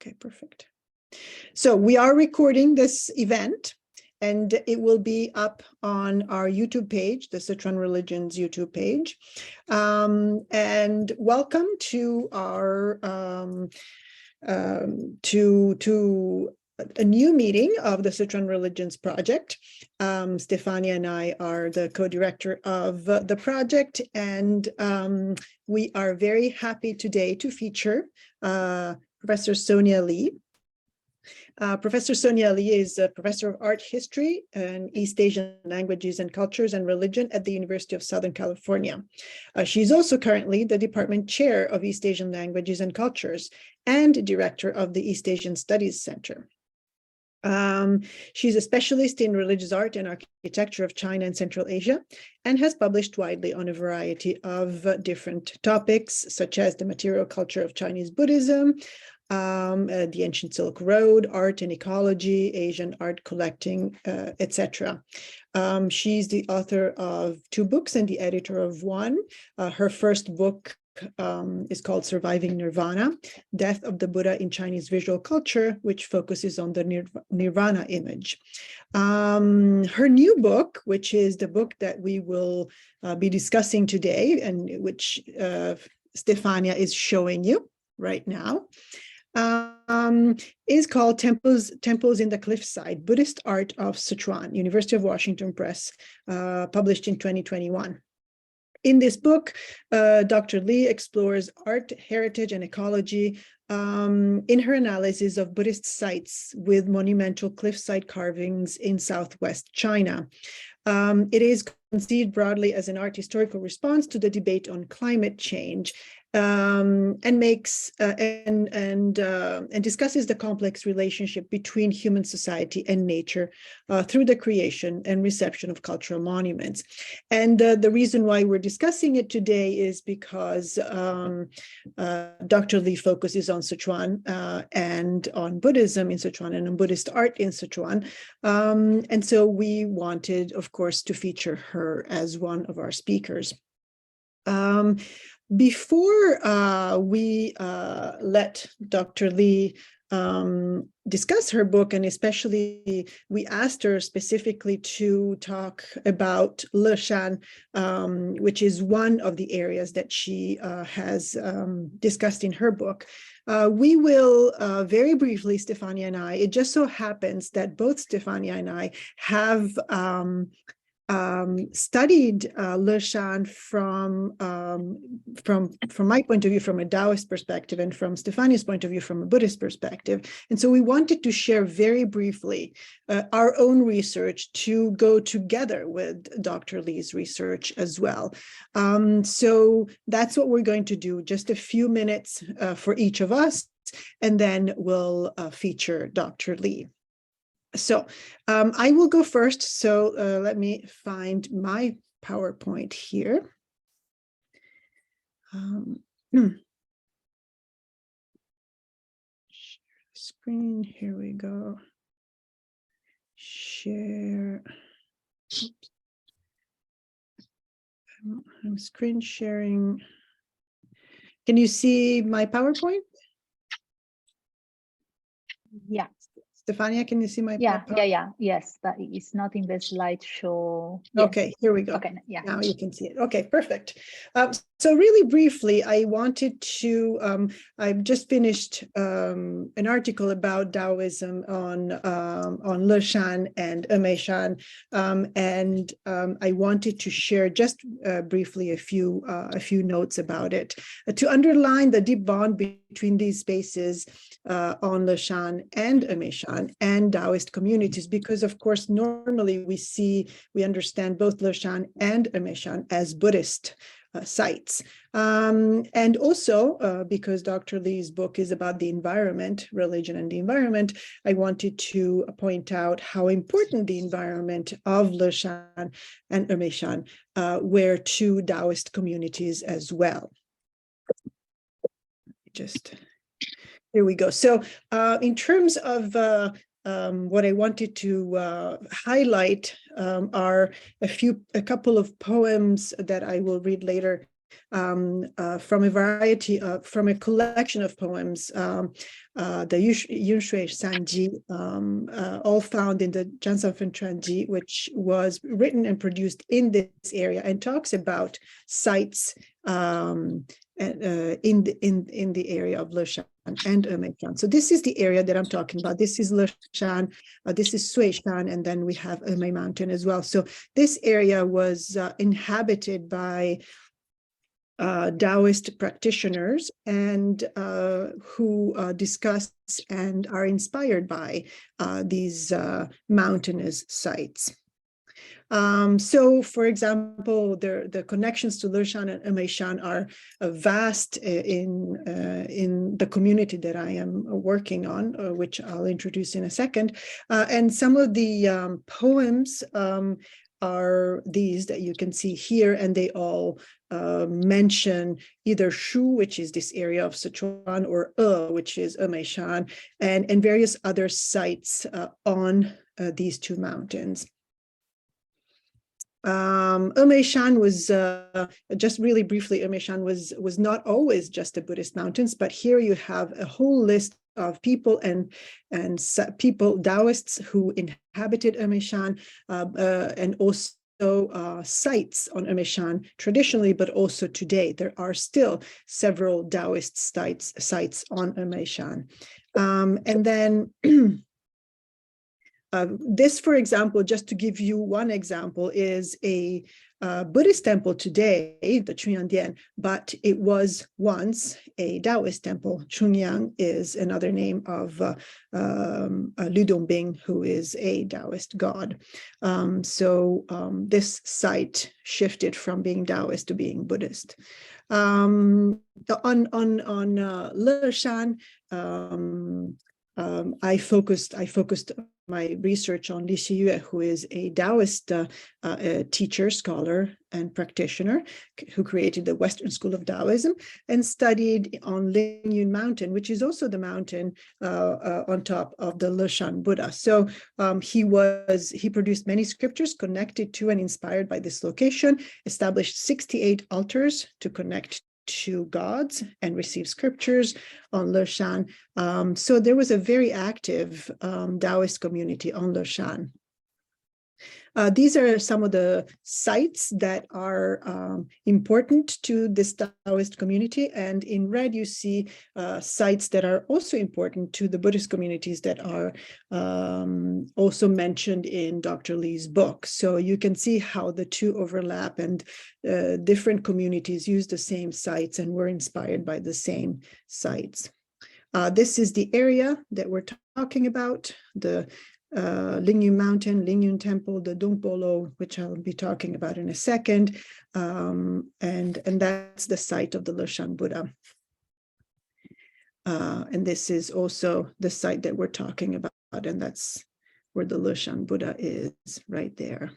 Okay, perfect. So we are recording this event, and it will be up on our YouTube page, the Sichuan Religions YouTube page. And welcome to our to a new meeting of the Sichuan Religions Project. Stefania and I are the co-director of the project, and we are very happy today to feature Professor Sonya Lee. Professor Sonya Lee is a professor of art history and East Asian languages and cultures and religion at the University of Southern California. She's also currently the department chair of East Asian languages and cultures and director of the East Asian Studies Center. She's a specialist in religious art and architecture of China and Central Asia, and has published widely on a variety of different topics, such as the material culture of Chinese Buddhism, the ancient Silk Road, art and ecology, Asian art collecting, etc. She's the author of 2 books and the editor of 1. Her first book is called Surviving Nirvana, Death of the Buddha in Chinese Visual Culture, which focuses on the Nirvana image. Her new book, which is the book that we will be discussing today, and which Stefania is showing you right now, is called Temples in the Cliffside, Buddhist Art of Sichuan, University of Washington Press, published in 2021. In this book, Dr. Lee explores art, heritage, and ecology in her analysis of Buddhist sites with monumental cliffside carvings in southwest China. It is conceived broadly as an art historical response to the debate on climate change, and makes and discusses the complex relationship between human society and nature through the creation and reception of cultural monuments. And the reason why we're discussing it today is because Dr. Lee focuses on Sichuan and on Buddhism in Sichuan and on Buddhist art in Sichuan. And so we wanted, of course, to feature her as one of our speakers. Before we let Dr. Lee discuss her book, and especially we asked her specifically to talk about Leshan, which is one of the areas that she has discussed in her book. We will very briefly, Stefania and I, it just so happens that both Stefania and I have studied Leshan from my point of view, from a Taoist perspective, and from Stefania's point of view, from a Buddhist perspective. And so we wanted to share very briefly our own research to go together with Dr. Lee's research as well. So that's what we're going to do, just a few minutes for each of us, and then we'll feature Dr. Lee. So I will go first. So let me find my PowerPoint here. Share screen. Here we go. Share. Oops. I'm screen sharing. Can you see my PowerPoint? Yeah. Stefania, can you see my PowerPoint? Yes, but it's not in the slideshow. Yes. Okay, here we go. Okay, yeah. Now you can see it. Okay, perfect. So really briefly, I wanted to, I've just finished an article about Daoism on Leshan and Meshan, and I wanted to share just briefly a few notes about it to underline the deep bond between these spaces on Leshan and Meshan and Taoist communities, because of course normally we understand both Leshan and Meshan as Buddhist sites. And also because Dr. Lee's book is about the environment, religion and the environment, I wanted to point out how important the environment of Leshan and Meshan were to Taoist communities as well. Just, here we go. So in terms of what I wanted to highlight are a couple of poems that I will read later from a variety of, from a collection of poems, the Yunshui Sanji, all found in the Jansanfen Tranji, which was written and produced in this area and talks about sites in the area of Leshan and Meishan. So this is the area that I'm talking about. This is Leshan, this is Suishan, and then we have Emei Mountain as well. So this area was inhabited by Taoist practitioners and who discuss and are inspired by these mountainous sites. So, for example, the connections to Leshan and Meishan are vast in the community that I am working on, which I'll introduce in a second. And some of the poems are these that you can see here, and they all mention either Shu, which is this area of Sichuan, or which is Meishan, and various other sites on these two mountains. Meishan was, just really briefly, Meishan was not always just the Buddhist mountains, but here you have a whole list of people and people, Taoists who inhabited Meishan, and also sites on Meishan traditionally, but also today. There are still several Taoist sites on Meishan. And then this, for example, just to give you one example, is a Buddhist temple today, the Chunyandian, but it was once a Taoist temple. Chunyang is another name of Ludongbing, who is a Taoist god. So this site shifted from being Taoist to being Buddhist. On Leshan, I focused my research on Li Xiyue, who is a Taoist teacher, scholar, and practitioner who created the Western School of Daoism and studied on Lingyun Mountain, which is also the mountain on top of the Leshan Buddha. So he produced many scriptures connected to and inspired by this location, established 68 altars to connect to gods and receive scriptures on Leshan. So there was a very active Taoist community on Leshan. These are some of the sites that are important to this Taoist community. And in red, you see sites that are also important to the Buddhist communities that are also mentioned in Dr. Lee's book. So you can see how the two overlap, and different communities use the same sites and were inspired by the same sites. This is the area that we're talking about, the Lingyun Mountain, Lingyun Temple, the Dongpolo, which I'll be talking about in a second, and that's the site of the Leshan Buddha. And this is also the site that we're talking about, and that's where the Leshan Buddha is, right there.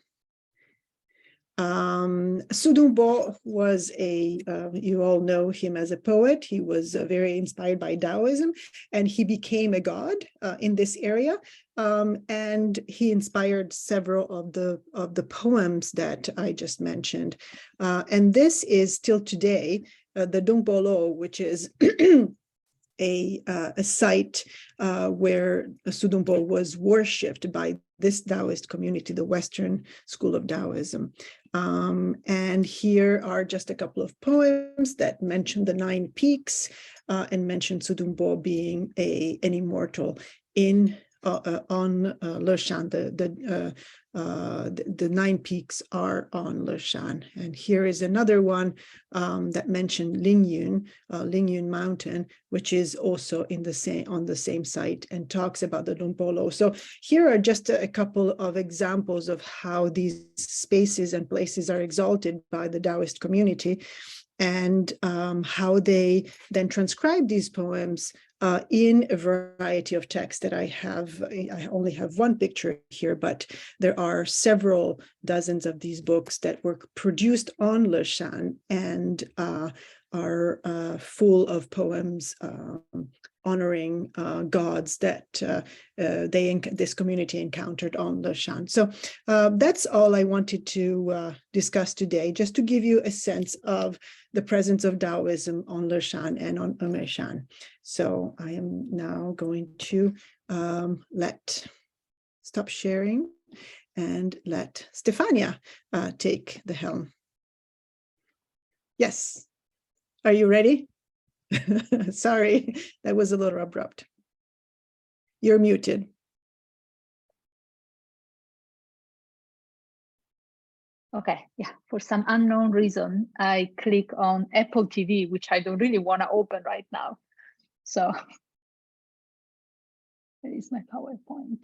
Sudongpo was you all know him as a poet. He was very inspired by Daoism, and he became a god in this area. And he inspired several of the poems that I just mentioned. And this is still today, the Dongpolo, which is a site where Sudongpo was worshipped by this Taoist community, the Western School of Daoism. And here are just a couple of poems that mention the 9 peaks and mention Sudongpo being an immortal in on Leshan. The 9 peaks are on Leshan. And here is another one that mentioned Lingyun Mountain, which is also on the same site, and talks about the Dongpolo. So here are just a couple of examples of how these spaces and places are exalted by the Taoist community, and how they then transcribe these poems in a variety of texts that I have. I only have one picture here, but there are several dozens of these books that were produced on Leshan and are full of poems honoring gods that this community encountered on Leshan. So that's all I wanted to discuss today, just to give you a sense of the presence of Daoism on Leshan and on Leshan. So I am now going to stop sharing and let Stefania take the helm. Yes. Are you ready? Sorry, that was a little abrupt. You're muted. Okay, yeah, for some unknown reason, I click on Apple TV, which I don't really want to open right now. So there is my PowerPoint.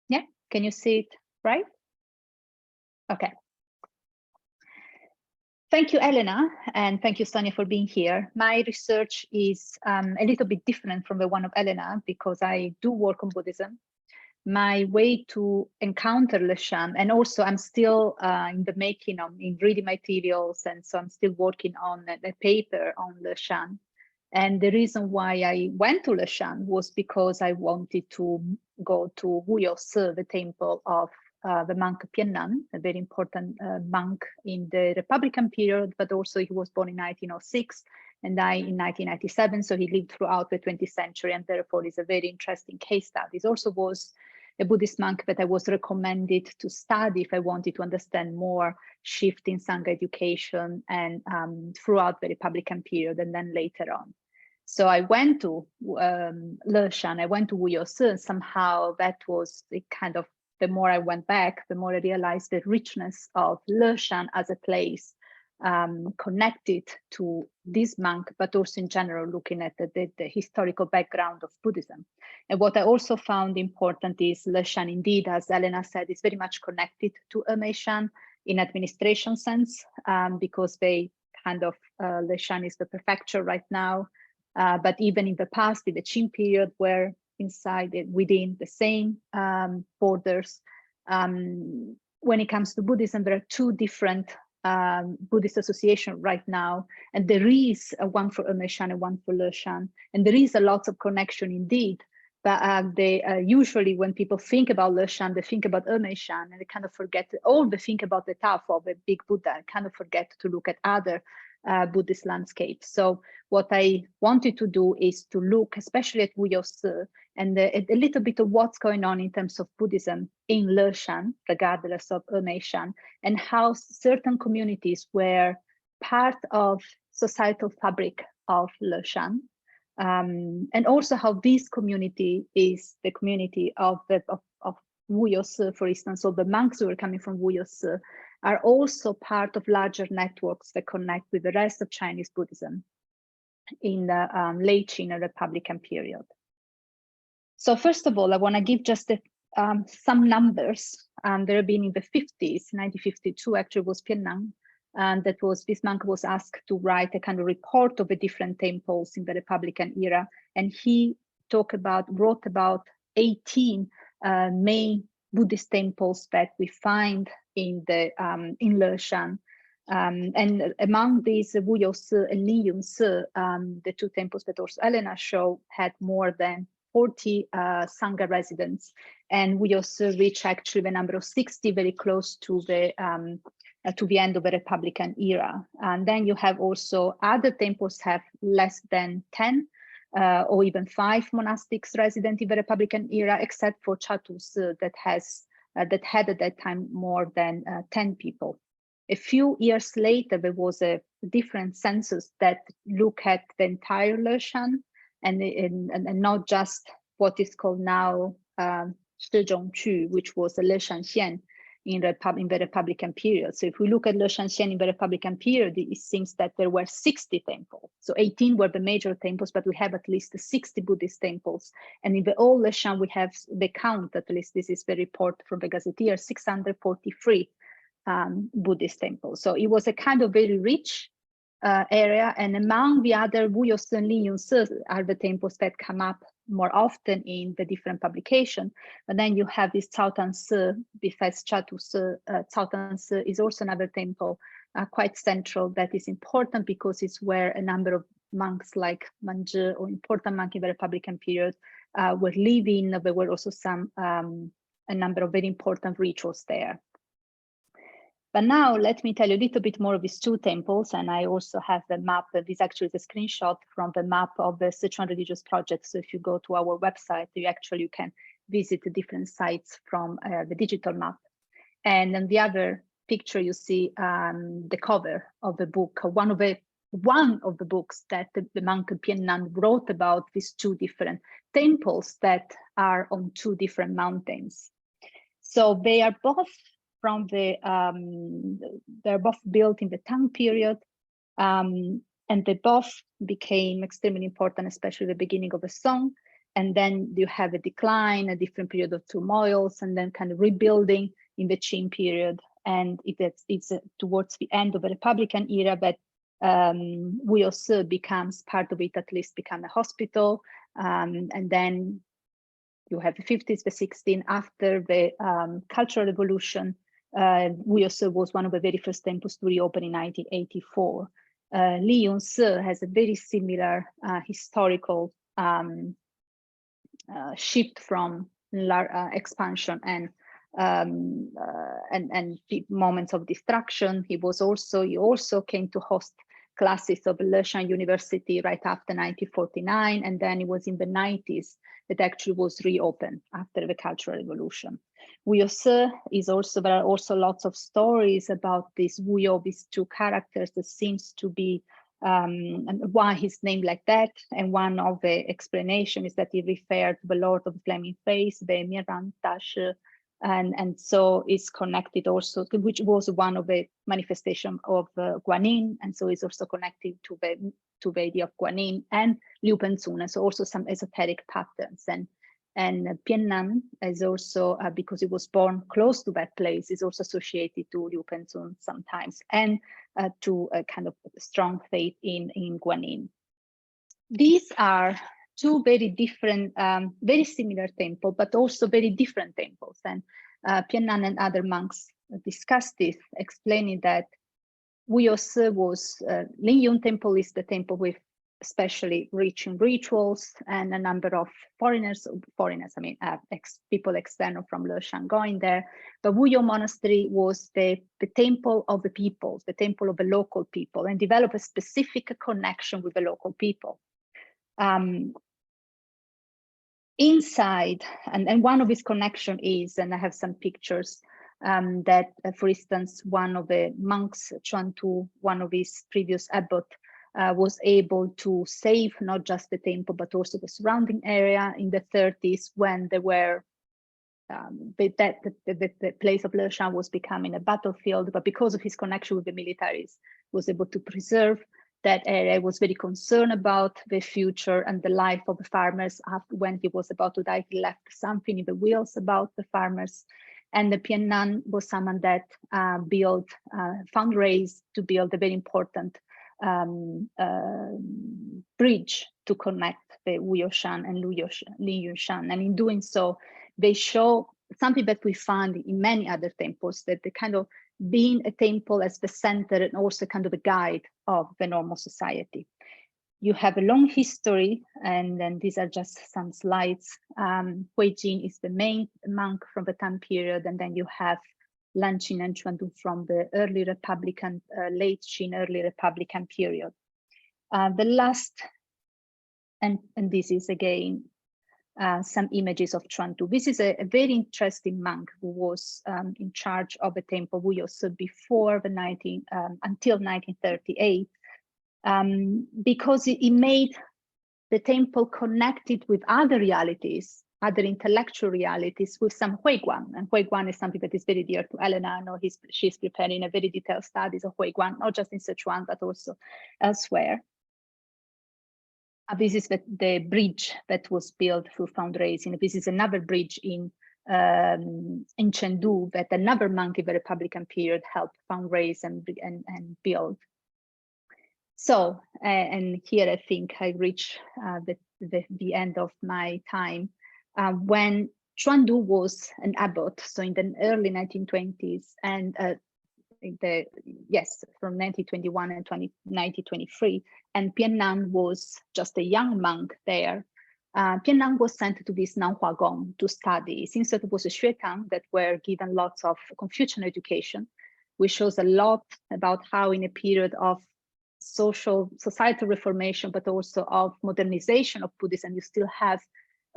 Yeah, can you see it right? Okay. Thank you, Elena, and thank you, Sonya, for being here. My research is a little bit different from the one of Elena because I do work on Buddhism. My way to encounter Leshan, and also I'm still in the making of in reading materials, and so I'm still working on a paper on Leshan. And the reason why I went to Leshan was because I wanted to go to Wuyose, the temple of the monk Piannan, a very important monk in the Republican period, but also he was born in 1906 and died in 1997. So he lived throughout the 20th century, and therefore is a very interesting case study. He also was a Buddhist monk that I was recommended to study if I wanted to understand more shift in Sangha education and throughout the Republican period and then later on. So I went to Leshan, I went to Wuyose, and somehow that was the kind of, the more I went back, the more I realized the richness of Leshan as a place connected to this monk, but also in general, looking at the historical background of Buddhism. And what I also found important is Leshan, indeed, as Elena said, is very much connected to Leshan in administration sense, because they kind of, Leshan is the prefecture right now, but even in the past, in the Qing period, were inside it, within the same borders. When it comes to Buddhism, there are two different Buddhist association right now, and there is one for Leshan and one for Leshan, and there is a lot of connection indeed. But they usually, when people think about Leshan, they think about Leshan, and they kind of forget, or they think about the Tao of a big Buddha, and kind of forget to look at other Buddhist landscapes. So what I wanted to do is to look, especially at Wuyose, and a little bit of what's going on in terms of Buddhism in Leshan, regardless of Leshan, and how certain communities were part of societal fabric of Leshan, and also how this community is the community of Wuyose, for instance. So the monks who are coming from Wuyose are also part of larger networks that connect with the rest of Chinese Buddhism in the late Qing and Republican period. So first of all, I want to give just some numbers. There have been in the 50s, 1952 actually was Piannan, and that was, this monk was asked to write a kind of report of the different temples in the Republican era, and he wrote about 18 main Buddhist temples that we find in Leshan. And among these, Wuyose and Liyunse, the two temples that also Elena showed, had more than 40 Sangha residents, and Wuyose reached actually the number of 60, very close to the end of the Republican era. And then you have also other temples have less than 10 or even 5 monastics resident in the Republican era, except for Chatus that had at that time more than 10 people. A few years later, there was a different census that looked at the entire Leshan and not just what is called now Shizhongqu, which was the Leshan Xian in the Republican period. So if we look at Leshan Xian in the Republican period, it seems that there were 60 temples. So 18 were the major temples, but we have at least 60 Buddhist temples. And in the old Leshan, we have the count, at least this is the report from the Gazetteer, 643 Buddhist temples. So it was a kind of very rich area, and among the other, Wuyose and Liyunse are the temples that come up more often in the different publication. But then you have this Cao Tan Se, besides Chatu Se, Cao Tan Se is also another temple quite central that is important because it's where a number of monks like Manzhi or important monks in the Republican period were living. There were also a number of very important rituals there. But now let me tell you a little bit more of these two temples, and I also have the map. This actually is a screenshot from the map of the Sichuan religious project. So if you go to our website, you can visit the different sites from the digital map. And then the other picture you see the cover of the book, one of the books that the monk Piannan wrote about these two different temples that are on two different mountains. So they are both from they're both built in the Tang period, and they both became extremely important, especially the beginning of the Song. And then you have a decline, a different period of turmoils, and then kind of rebuilding in the Qing period. And it's towards the end of the Republican era that Wuyo becomes part of it, at least become a hospital. And then you have the 50s, the 16th, after the Cultural Revolution. Wuyo was one of the very first temples to reopen in 1984. Li Yun-se has a very similar historical shift from expansion and moments of destruction. He also came to host classes of Leshan University right after 1949, and then it was in the 90s that actually was reopened after the Cultural Revolution. Wuyo is also, there are also lots of stories about this Wuyo, these two characters that seems to be, and why he's named like that. And one of the explanation is that he referred to the Lord of the Flaming Face, the Miran Tash, and so it's connected also, which was one of the manifestation of Guanyin, and so it's also connected to the idea of Guanyin and Liu Penzun, so also some esoteric patterns. And Piannan is also, because he was born close to that place, is also associated to Liu Penzun sometimes, and to a kind of strong faith in Guanyin. These are two very different, very similar temples, but also very different temples. And Piannan and other monks discussed this, explaining that Wuyo was, Lingyun Temple is the temple with especially rich in rituals and a number of foreigners, I mean, people external from Leshan going there. But Wuyo Monastery was the temple of the people, the temple of the local people, and developed a specific connection with the local people. Inside, and one of his connection is, and I have some pictures, that, for instance, one of the monks, Chuan Tu, one of his previous abbot, was able to save not just the temple, but also the surrounding area in the 30s when there were, the place of Leshan was becoming a battlefield, but because of his connection with the militaries, was able to preserve that area. Was very concerned about the future and the life of the farmers. After, when he was about to die, he left something in the wills about the farmers. And the Piannan was someone that fundraised to build a very important bridge to connect the Wuyoshan and Liyushan. And in doing so, they show something that we find in many other temples, that the kind of being a temple as the center and also kind of a guide of the normal society. You have a long history, and then these are just some slides. Hui Jin is the main monk from the Tang period, and then you have Lan Qin and Chuan Du from the early Republican, late Qin, early Republican period. The last, and this is again some images of Chuan Du. This is a very interesting monk who was in charge of the temple Wuyo before the until 1938, because he made the temple connected with other realities, other intellectual realities, with some Huiguan. And Huiguan is something that is very dear to Elena. I know she's preparing a very detailed studies of Huiguan, not just in Sichuan, but also elsewhere. This is the bridge that was built through fundraising. This is another bridge in Chengdu that another monk in the Republican period helped fundraise and build. So, and here I think I reach the end of my time, when Chuandu was an abbot, so in the early 1920s, and from 1921 and 1923, and Piannan was just a young monk there. Piannan was sent to this Nanhua Gong to study, since it was a Xuetang that were given lots of Confucian education, which shows a lot about how in a period of societal reformation, but also of modernization of Buddhism, you still have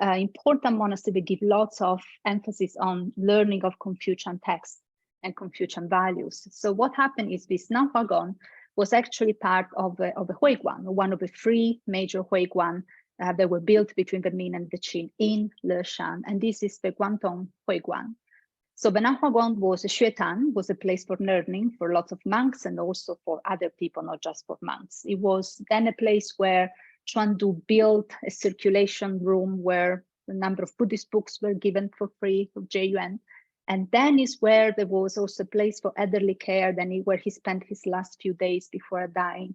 important monasteries that give lots of emphasis on learning of Confucian texts and Confucian values. So what happened is this Nanhua Gong was actually part of a Huiguan, one of the three major Huiguan that were built between the Ming and the Qing in Leshan, and this is the Guangdong Huiguan. So the Nanhua Gong was a Xuetan, was a place for learning for lots of monks and also for other people, not just for monks. It was then a place where Chuandu built a circulation room where a number of Buddhist books were given for free for Jyuan. And then is where there was also a place for elderly care, where he spent his last few days before dying.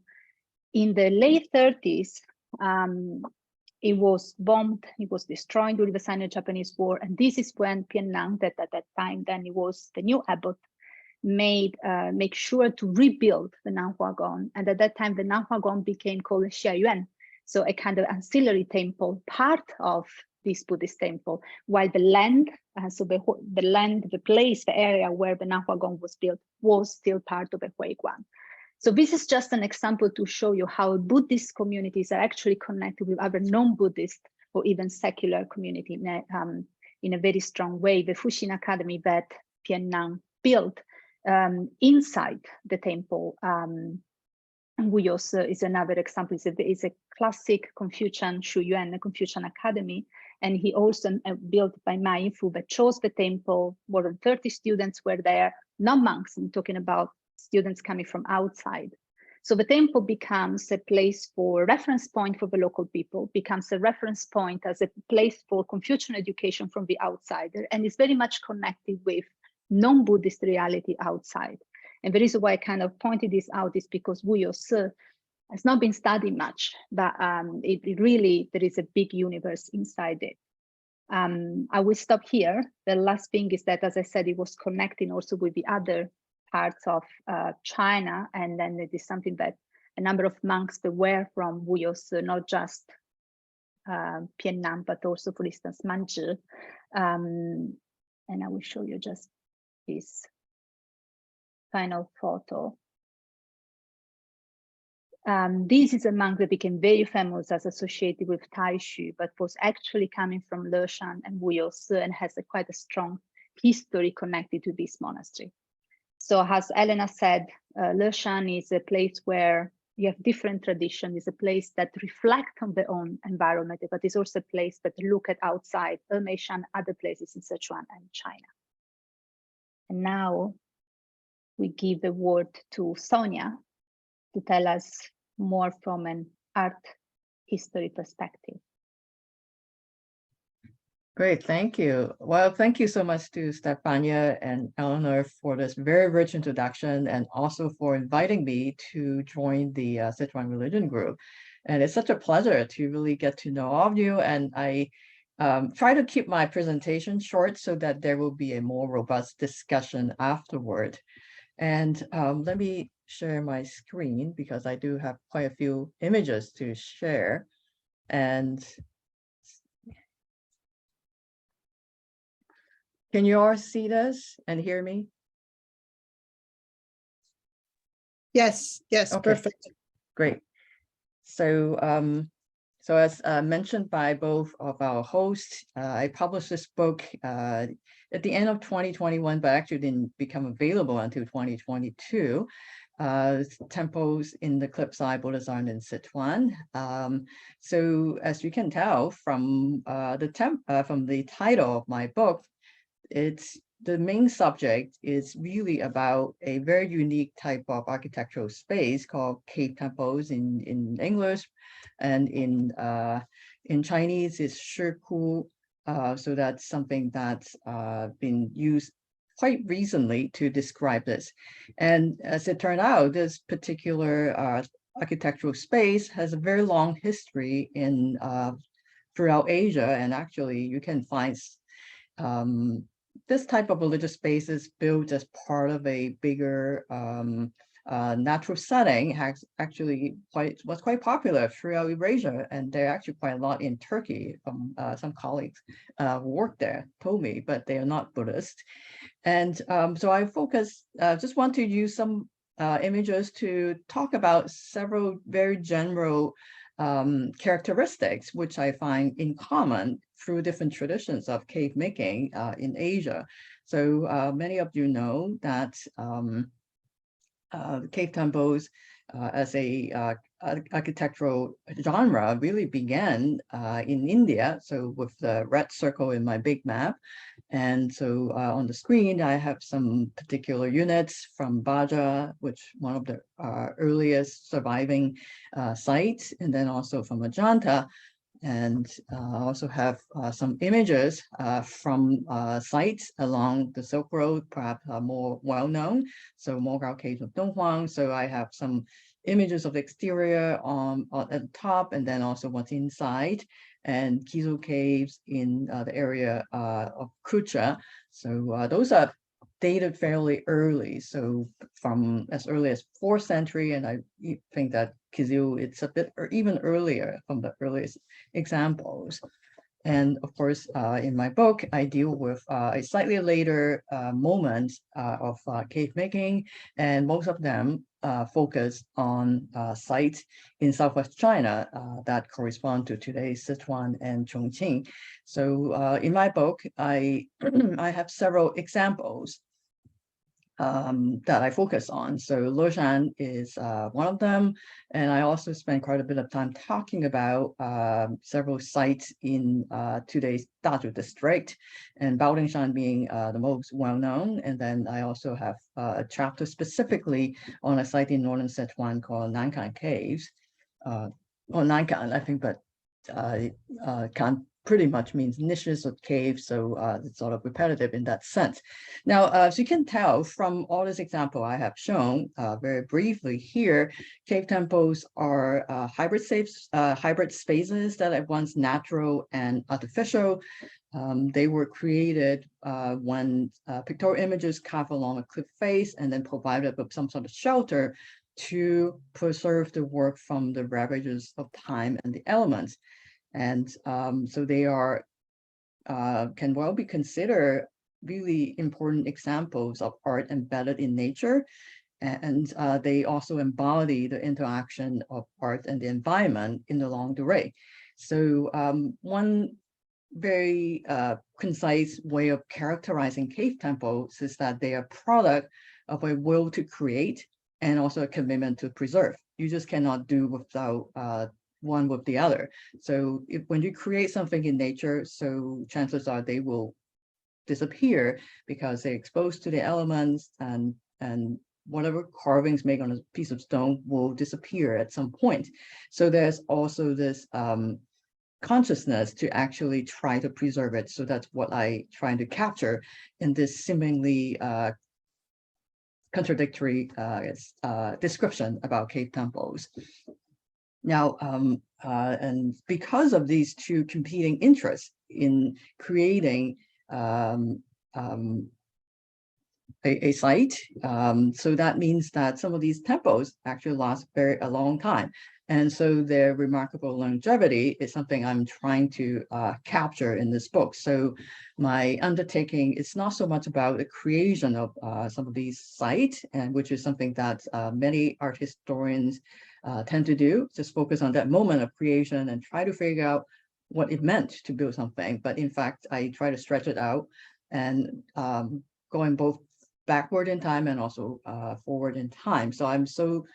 In the late 30s, it was bombed, it was destroyed during the Sino-Japanese War. And this is when Piannan, that at that time, then he was the new abbot, make sure to rebuild the Nanhua Gong. And at that time, the Nanhua Gong became called Xiayuan, so a kind of ancillary temple, part of this Buddhist temple, while the land, the area where the Nanhua Gong was built was still part of the Huiguan. So this is just an example to show you how Buddhist communities are actually connected with other non-Buddhist or even secular community in a very strong way. The Fuxin Academy that Piannan built inside the temple, Wuyos is another example. It's a classic Confucian Shuyuan, a Confucian academy. And he also built by Ma Yinfu that chose the temple. More than 30 students were there, not monks. I'm talking about students coming from outside. So the temple becomes a place for reference point for the local people, becomes a reference point as a place for Confucian education from the outsider, and is very much connected with non-Buddhist reality outside. And the reason why I kind of pointed this out is because Wuyos has not been studied much, but it really, there is a big universe inside it. I will stop here. The last thing is that, as I said, it was connecting also with the other parts of China. And then it is something that a number of monks that were from Wuyos, not just Piannan, but also, for instance, Manzhi. And I will show you just this final photo. This is a monk that became very famous as associated with Taishu, but was actually coming from Leshan and Wuyos and has quite a strong history connected to this monastery. So as Elena said, Leshan is a place where you have different traditions. It's a place that reflects on their own environment, but it's also a place that look at outside, Meishan, other places in Sichuan and China. And now we give the word to Sonya to tell us more from an art history perspective. Great, thank you. Well, thank you so much to Stefania and Eleanor for this very rich introduction, and also for inviting me to join the Sichuan Religion Group. And it's such a pleasure to really get to know all of you. And I try to keep my presentation short so that there will be a more robust discussion afterward. And let me share my screen because I do have quite a few images to share. And can you all see this and hear me? Yes, yes, okay. Perfect. Great. So, so as mentioned by both of our hosts, I published this book at the end of 2021, but actually didn't become available until 2022. Temples in the Cliffside Buddhist art in Sichuan. So as you can tell from the title of my book, the main subject is really about a very unique type of architectural space called cave temples in English, and in Chinese it's shiku. So that's something that's been used quite recently to describe this. And as it turned out, this particular architectural space has a very long history in throughout Asia, and actually you can find this type of religious spaces built as part of a bigger natural setting was quite popular throughout Eurasia, and there are actually quite a lot in Turkey. From some colleagues who work there told me, but they are not Buddhist. And so I just want to use some images to talk about several very general characteristics, which I find in common through different traditions of cave making in Asia. So many of you know that cave temples as a architectural genre really began in India. So with the red circle in my big map. And so on the screen, I have some particular units from Baja, which one of the earliest surviving sites, and then also from Ajanta. And I also have some images from sites along the Silk Road, perhaps more well-known. So Mogao Caves of Donghuang. So I have some images of the exterior at the top, and then also what's inside, and Kizu Caves in the area of Kucha. So those are dated fairly early, so from as early as 4th century, and I think that Kizu, it's a bit or even earlier from the earliest examples. And of course, in my book, I deal with a slightly later moment of cave making, and most of them focus on sites in Southwest China that correspond to today's Sichuan and Chongqing. So in my book, I have several examples that I focus on. So Leshan is one of them. And I also spend quite a bit of time talking about several sites in today's Dazhu district, and Baolingshan being the most well-known. And then I also have a chapter specifically on a site in northern Sichuan called Nankan Caves. Or Nankan, I think, but Kan pretty much means niches of caves, so it's sort of repetitive in that sense. Now, as you can tell from all this example I have shown very briefly here, cave temples are hybrid spaces that are once natural and artificial. They were created when pictorial images carved along a cliff face and then provided with some sort of shelter to preserve the work from the ravages of time and the elements. And so they are can well be considered really important examples of art embedded in nature. And they also embody the interaction of art and the environment in the longue durée. So one very concise way of characterizing cave temples is that they are a product of a will to create and also a commitment to preserve. You just cannot do without one with the other. So when you create something in nature, so chances are they will disappear because they're exposed to the elements, and whatever carvings made on a piece of stone will disappear at some point. So there's also this consciousness to actually try to preserve it. So that's what I try to capture in this seemingly contradictory description about cave temples. Now, and because of these two competing interests in creating a site, so that means that some of these temples actually last a long time. And so their remarkable longevity is something I'm trying to capture in this book. So my undertaking is not so much about the creation of some of these sites, and which is something that many art historians tend to do, just focus on that moment of creation and try to figure out what it meant to build something. But in fact, I try to stretch it out and going both backward in time and also forward in time. So I'm so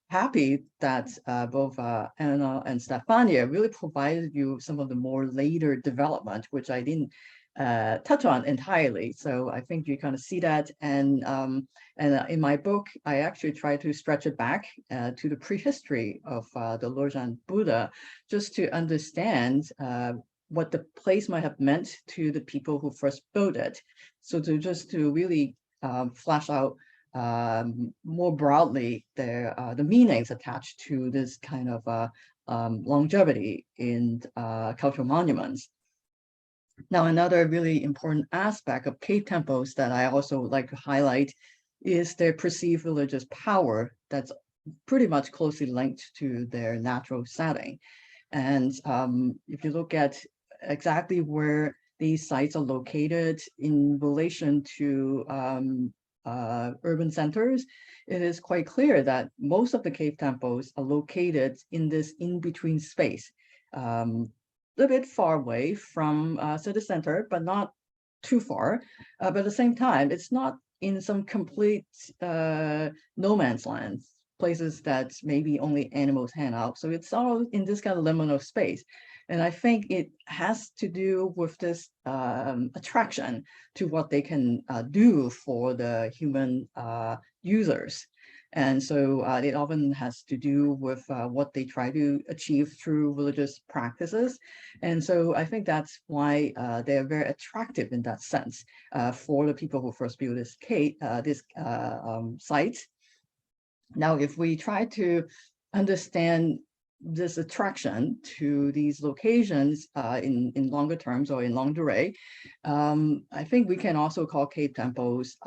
happy that both Elena and Stefania really provided you some of the more later development, which I didn't touch on entirely. So I think you kind of see that. And in my book, I actually try to stretch it back to the prehistory of the Leshan Buddha, just to understand what the place might have meant to the people who first built it. So to really flesh out more broadly the meanings attached to this kind of longevity in cultural monuments. Now, another really important aspect of cave temples that I also like to highlight is their perceived religious power that's pretty much closely linked to their natural setting. And if you look at exactly where these sites are located in relation to urban centers, it is quite clear that most of the cave temples are located in this in-between space, a little bit far away from city center, but not too far. But at the same time, it's not in some complete no man's land, places that maybe only animals hang out. So it's all in this kind of liminal space. And I think it has to do with this attraction to what they can do for the human users. And so it often has to do with what they try to achieve through religious practices. And so I think that's why they are very attractive in that sense for the people who first built this site. Now, if we try to understand this attraction to these locations in longer terms or in long durée, I think we can also call cave temples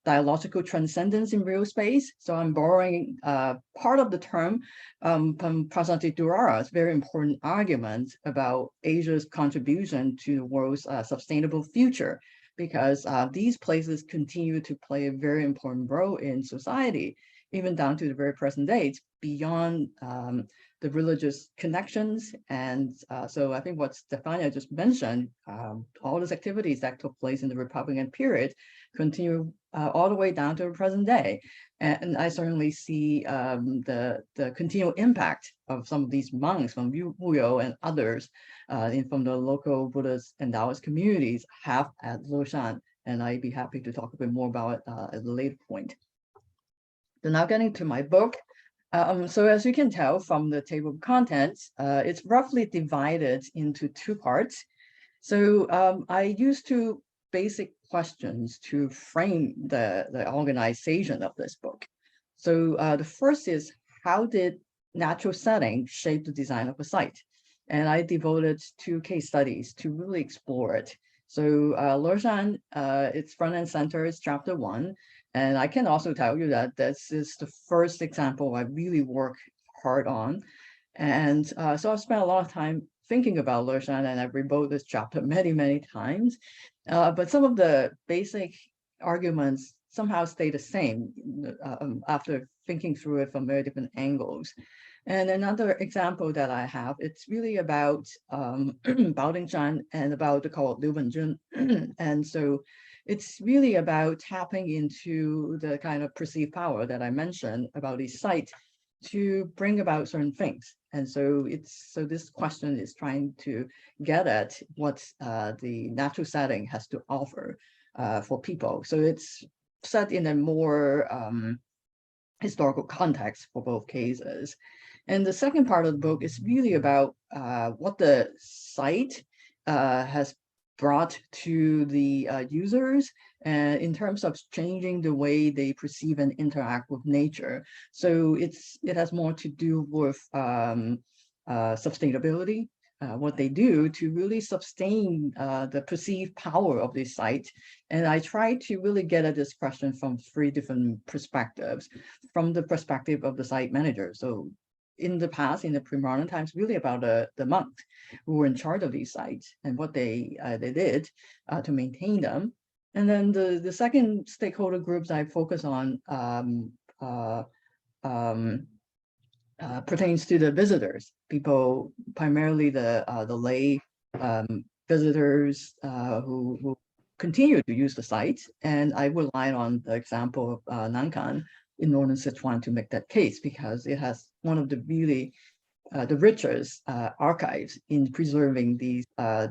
dialogical transcendence in real space. So I'm borrowing part of the term from Prashanti Durara's very important argument about Asia's contribution to the world's sustainable future, because these places continue to play a very important role in society, even down to the very present days, beyond the religious connections. And so I think what Stefania just mentioned, all those activities that took place in the Republican period continue all the way down to the present day. And I certainly see the continual impact of some of these monks from Wuyo and others from the local Buddhist and Taoist communities have at Leshan. And I'd be happy to talk a bit more about it at a later point. So now getting to my book. So as you can tell from the table of contents, it's roughly divided into two parts. So I used two basic questions to frame the organization of this book. So the first is, how did natural setting shape the design of a site? And I devoted 2 case studies to really explore it. So Leshan, its front and center is chapter 1. And I can also tell you that this is the first example I really work hard on. And so I've spent a lot of time thinking about Leshan, and I've rewrote this chapter many, many times. But some of the basic arguments somehow stay the same after thinking through it from very different angles. And another example that I have, it's really about Baotingshan and about the call of Liu Wenjun. And so it's really about tapping into the kind of perceived power that I mentioned about these sites to bring about certain things. And so this question is trying to get at what the natural setting has to offer for people. So it's set in a more historical context for both cases. And the second part of the book is really about what the site has brought to the users in terms of changing the way they perceive and interact with nature. So it has more to do with sustainability, what they do to really sustain the perceived power of this site. And I try to really get at this question from 3 different perspectives. From the perspective of the site manager. So in the past, in the pre-modern times, really about the monks who were in charge of these sites and what they did to maintain them. And then the second stakeholder groups I focus on pertains to the visitors, people, primarily the lay visitors who continue to use the site. And I rely on the example of Nankan in northern Sichuan to make that case, because it has one of the really the richest archives in preserving these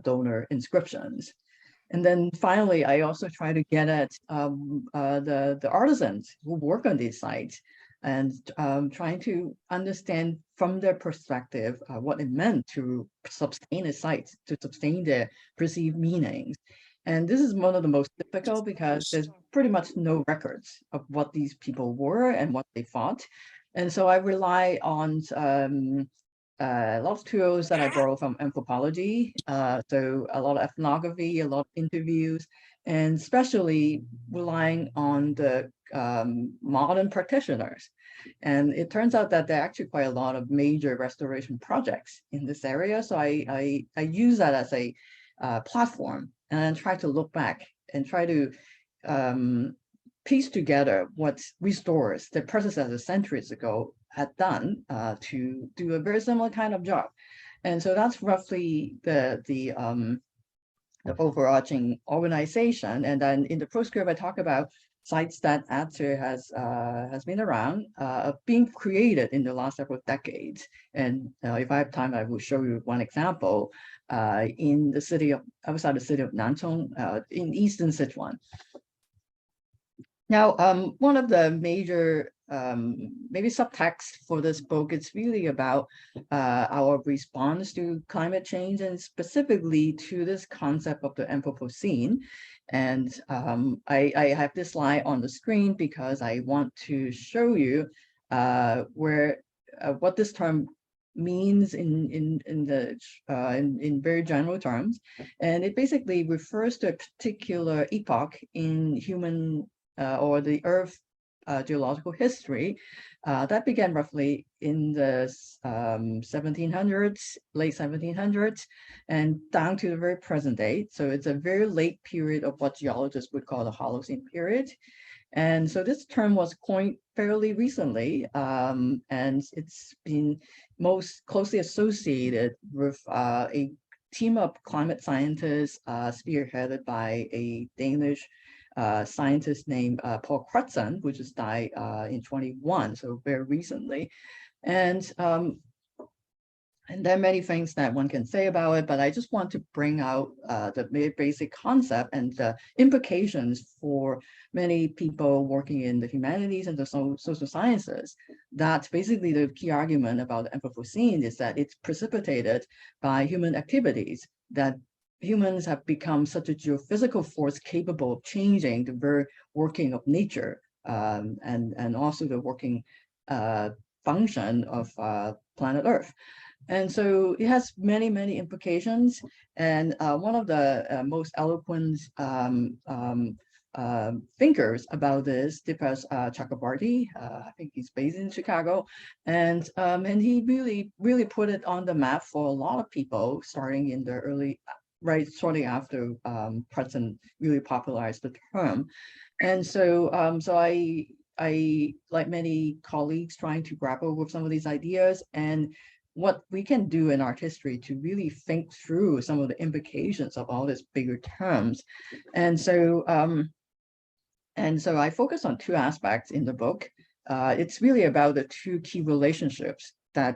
donor inscriptions. And then finally, I also try to get at the artisans who work on these sites and trying to understand from their perspective what it meant to sustain a site, to sustain their perceived meanings. And this is one of the most difficult because there's pretty much no records of what these people were and what they thought. And so I rely on a lot of tools that I borrow from anthropology. So a lot of ethnography, a lot of interviews, and especially relying on the modern practitioners. And it turns out that there are actually quite a lot of major restoration projects in this area. So I use that as a platform, and then try to look back and try to piece together what restorers, the predecessors centuries ago, had done to do a very similar kind of job. And so that's roughly the overarching organization. And then in the postscript, I talk about sites that actually has been around, being created in the last several decades. And if I have time, I will show you one example in the city of, outside the city of Nantong, in eastern Sichuan. Now, one of the major maybe subtext for this book, it's really about our response to climate change, and specifically to this concept of the Anthropocene. And I have this slide on the screen because I want to show you what this term means in very general terms. And it basically refers to a particular epoch in human or the Earth geological history that began roughly in the 1700s, late 1700s, and down to the very present day. So it's a very late period of what geologists would call the Holocene period. And so this term was coined fairly recently, and it's been most closely associated with a team of climate scientists spearheaded by a Danish scientist named Paul Crutzen, which just died in 21, so very recently. And there are many things that one can say about it, but I just want to bring out the very basic concept and the implications for many people working in the humanities and the social sciences. That basically the key argument about the Anthropocene is that it's precipitated by human activities, that humans have become such a geophysical force capable of changing the very working of nature, and also the working function of planet Earth. And so it has many, many implications. And one of the most eloquent thinkers about this, Dipesh Chakrabarty, I think he's based in Chicago, and he really put it on the map for a lot of people, starting in the early, right, shortly after Crutzen really popularized the term. And so, I, like many colleagues, trying to grapple with some of these ideas and what we can do in art history to really think through some of the implications of all these bigger terms. And so I focus on two aspects in the book. It's really about the two key relationships that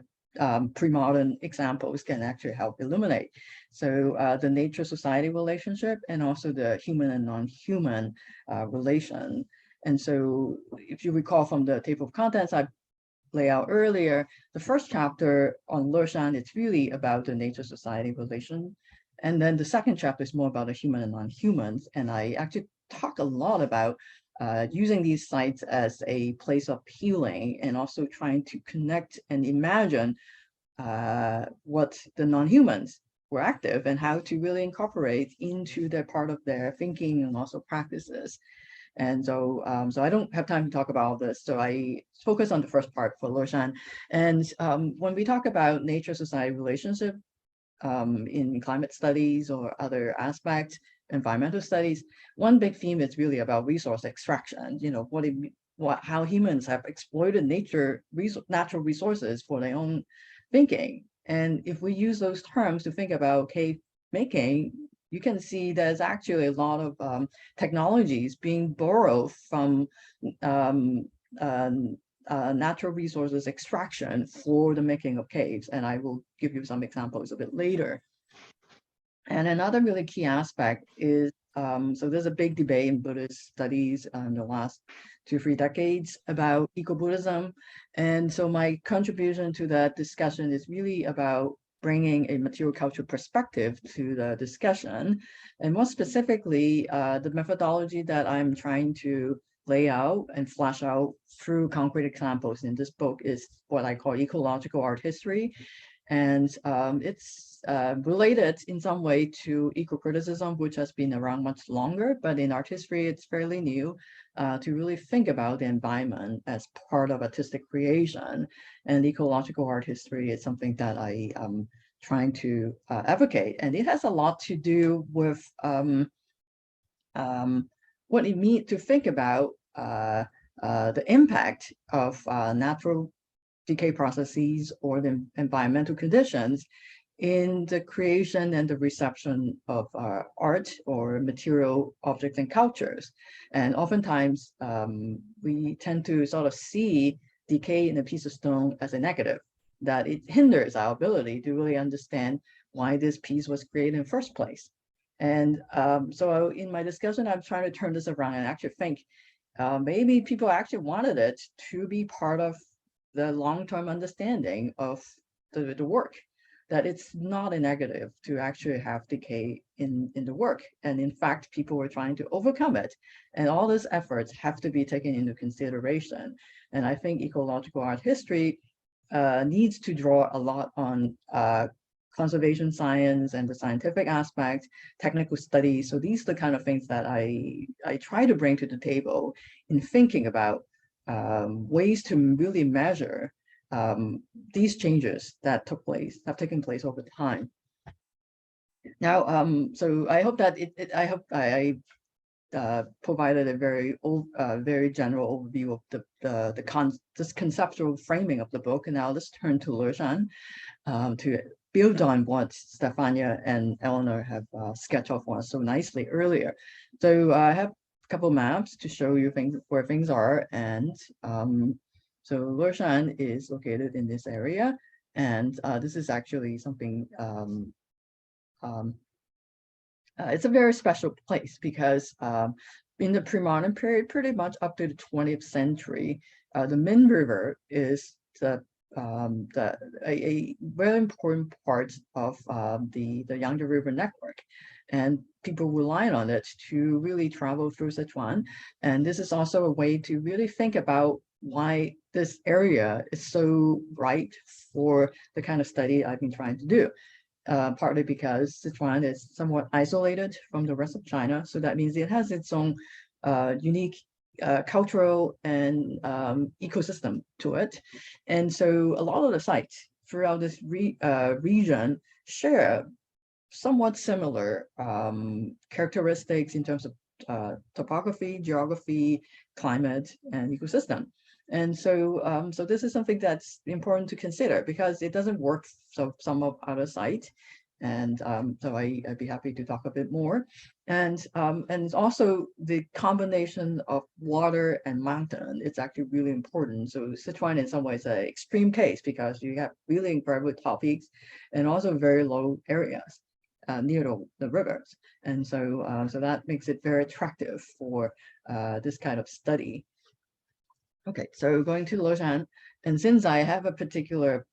pre-modern examples can actually help illuminate. So the nature-society relationship, and also the human and non-human relation. And so if you recall from the table of contents I laid out earlier, the first chapter on Leshan, it's really about the nature-society relation. And then the second chapter is more about the human and non-humans. And I actually talk a lot about using these sites as a place of healing, and also trying to connect and imagine what the non-humans were active and how to really incorporate into their part of their thinking and also practices. And so, so I don't have time to talk about all this. So I focus on the first part for Leshan. And when we talk about nature-society relationship in climate studies or other aspects, environmental studies, one big theme is really about resource extraction. You know, how humans have exploited natural resources for their own thinking. And if we use those terms to think about cave making, you can see there's actually a lot of technologies being borrowed from natural resources extraction for the making of caves. And I will give you some examples a bit later. And another really key aspect is, so there's a big debate in Buddhist studies in the last 2-3 decades about eco-Buddhism. And so my contribution to that discussion is really about bringing a material culture perspective to the discussion. And more specifically, the methodology that I'm trying to lay out and flesh out through concrete examples in this book is what I call ecological art history. And it's related in some way to eco-criticism, which has been around much longer, but in art history, it's fairly new to really think about the environment as part of artistic creation. And ecological art history is something that I am trying to advocate. And it has a lot to do with what it means to think about the impact of natural decay processes or the environmental conditions in the creation and the reception of art or material objects and cultures. And oftentimes we tend to sort of see decay in a piece of stone as a negative, that it hinders our ability to really understand why this piece was created in the first place. And so in my discussion, I'm trying to turn this around and actually think maybe people actually wanted it to be part of the long-term understanding of the work, that it's not a negative to actually have decay in the work. And in fact, people were trying to overcome it. And all these efforts have to be taken into consideration. And I think ecological art history needs to draw a lot on conservation science and the scientific aspect, technical studies. So these are the kind of things that I try to bring to the table in thinking about ways to really measure these changes that have taken place over time. Now, so I hope that I provided a very general overview of this conceptual framing of the book. And now let's turn to Leshan to build on what Stefania and Elena have sketched off for us so nicely earlier. So I have couple maps to show you where things are, and so Leshan is located in this area, and this is actually something it's a very special place because in the pre-modern period, pretty much up to the 20th century, the Min River is a very important part of the Yangtze River network. And people rely on it to really travel through Sichuan. And this is also a way to really think about why this area is so right for the kind of study I've been trying to do. Partly because Sichuan is somewhat isolated from the rest of China. So that means it has its own unique cultural and ecosystem to it. And so a lot of the sites throughout this region share somewhat similar characteristics in terms of topography, geography, climate, and ecosystem. And so, so this is something that's important to consider because it doesn't work so some of other sites. And so I'd be happy to talk a bit more. And also the combination of water and mountain, it's actually really important. So Sichuan in some ways is an extreme case because you have really incredibly tall peaks and also very low areas near the rivers. And so, so that makes it very attractive for this kind of study. Okay, so going to Leshan, and since I have a particular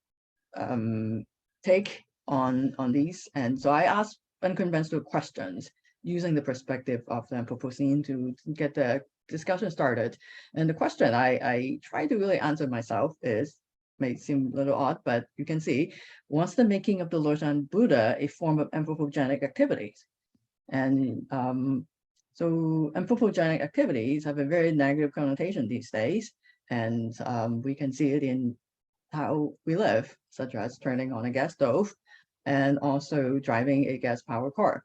take on these, and so I asked unconventional questions using the perspective of the Anthropocene to get the discussion started. And the question I try to really answer myself is, may seem a little odd, but you can see, was the making of the Leshan Buddha a form of anthropogenic activities? And so anthropogenic activities have a very negative connotation these days. And we can see it in how we live, such as turning on a gas stove and also driving a gas-powered car.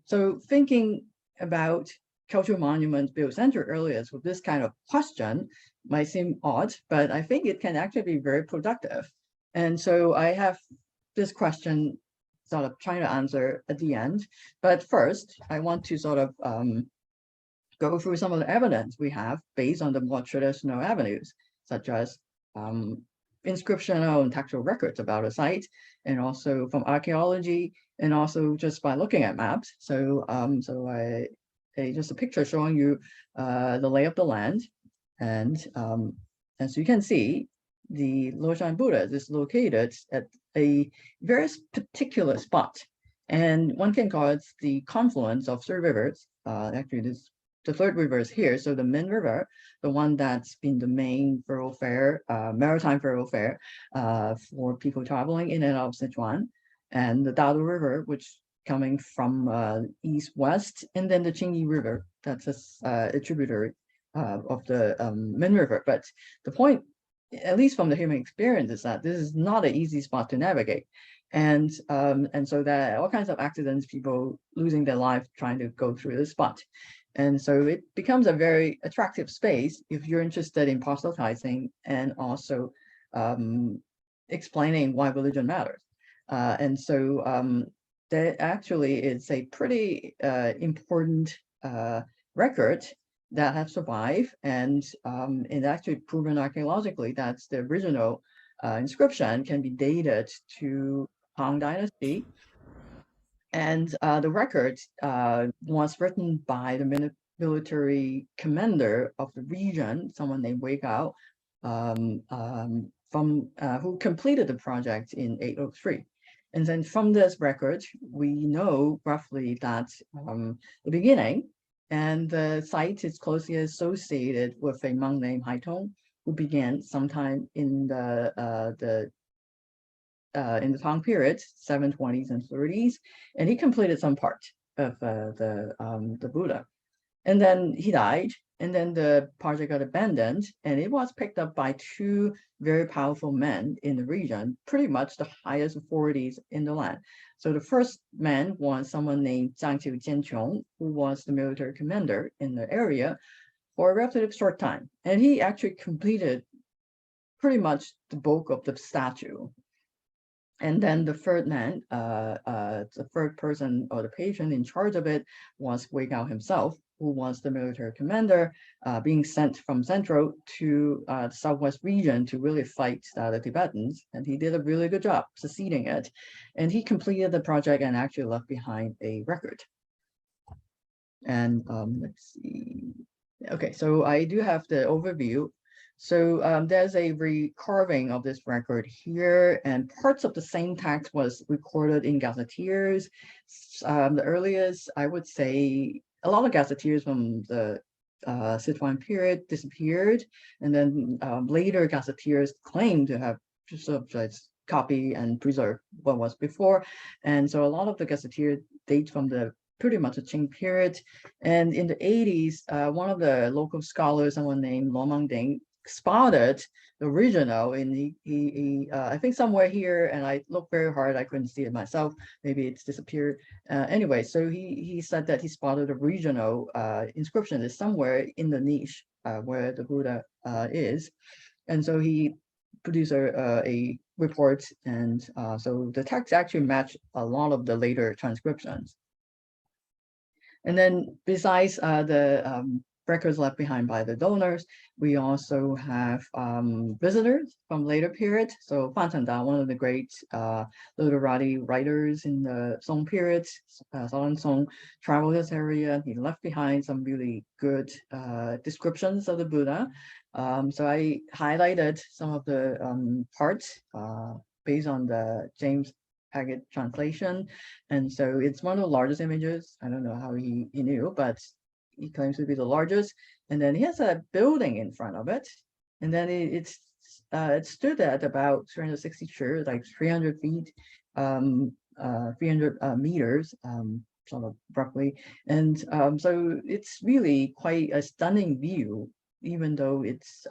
So thinking about cultural monuments built century earlier with this kind of question might seem odd, but I think it can actually be very productive. And so I have this question sort of trying to answer at the end. But first, I want to sort of go through some of the evidence we have based on the more traditional avenues, such as inscriptional and textual records about a site, and also from archaeology, and also just by looking at maps. So, just a picture showing you the lay of the land, and as you can see, the Leshan Buddha is located at a very particular spot, and one can call it the confluence of three rivers. Actually, there's the third river is here. So the Min River, the one that's been the main thoroughfare, maritime thoroughfare for people traveling in and out of Sichuan, and the Dado River, which coming from east-west, and then the Qingyi River, that's a tributary of the Min River. But the point, at least from the human experience, is that this is not an easy spot to navigate. And so there are all kinds of accidents, people losing their life trying to go through this spot. And so it becomes a very attractive space if you're interested in proselytizing and also explaining why religion matters. And so there actually is a pretty important record that have survived, and it's actually proven archaeologically that the original inscription can be dated to Han Dynasty. And the record was written by the military commander of the region, someone named Wei Gao, who completed the project in 803. And then from this record, we know roughly that the beginning and the site is closely associated with a monk named Haitong, who began sometime in the Tang period, 720s and 30s, and he completed some part of the Buddha. And then he died, and then the project got abandoned, and it was picked up by two very powerful men in the region, pretty much the highest authorities in the land. So the first man was someone named Zhang Jianqiong, who was the military commander in the area for a relatively short time. And he actually completed pretty much the bulk of the statue. And then the third man, the third person or the patient in charge of it was Wei Gao himself, who was the military commander being sent from Central to the Southwest region to really fight the Tibetans. And he did a really good job succeeding it. And he completed the project and actually left behind a record. And let's see. Okay, so I do have the overview. So there's a recarving of this record here, and parts of the same text was recorded in gazetteers. The earliest, I would say, a lot of gazetteers from the Sichuan period disappeared, and then later gazetteers claimed to have just sort of just copy and preserve what was before. And so a lot of the gazetteer dates from the pretty much a Qing period. And in the 80s, one of the local scholars, someone named Lo Mangding, spotted the original, and he I think somewhere here, and I looked very hard, I couldn't see it myself, maybe it's disappeared. Anyway, so he said that he spotted the original inscription is somewhere in the niche where the Buddha is, and so he produced a report, and so the text actually matched a lot of the later transcriptions. And then besides the records left behind by the donors, we also have visitors from later periods. So Fan Chengda, one of the great literati writers in the Song period, Southern Song, traveled this area. He left behind some really good descriptions of the Buddha. So I highlighted some of the parts based on the James Paget translation. And so it's one of the largest images. I don't know how he knew, but he claims to be the largest. And then he has a building in front of it. And then it stood at about 360 meters, like 300 feet, 300 meters, sort of roughly. And so it's really quite a stunning view, even though it's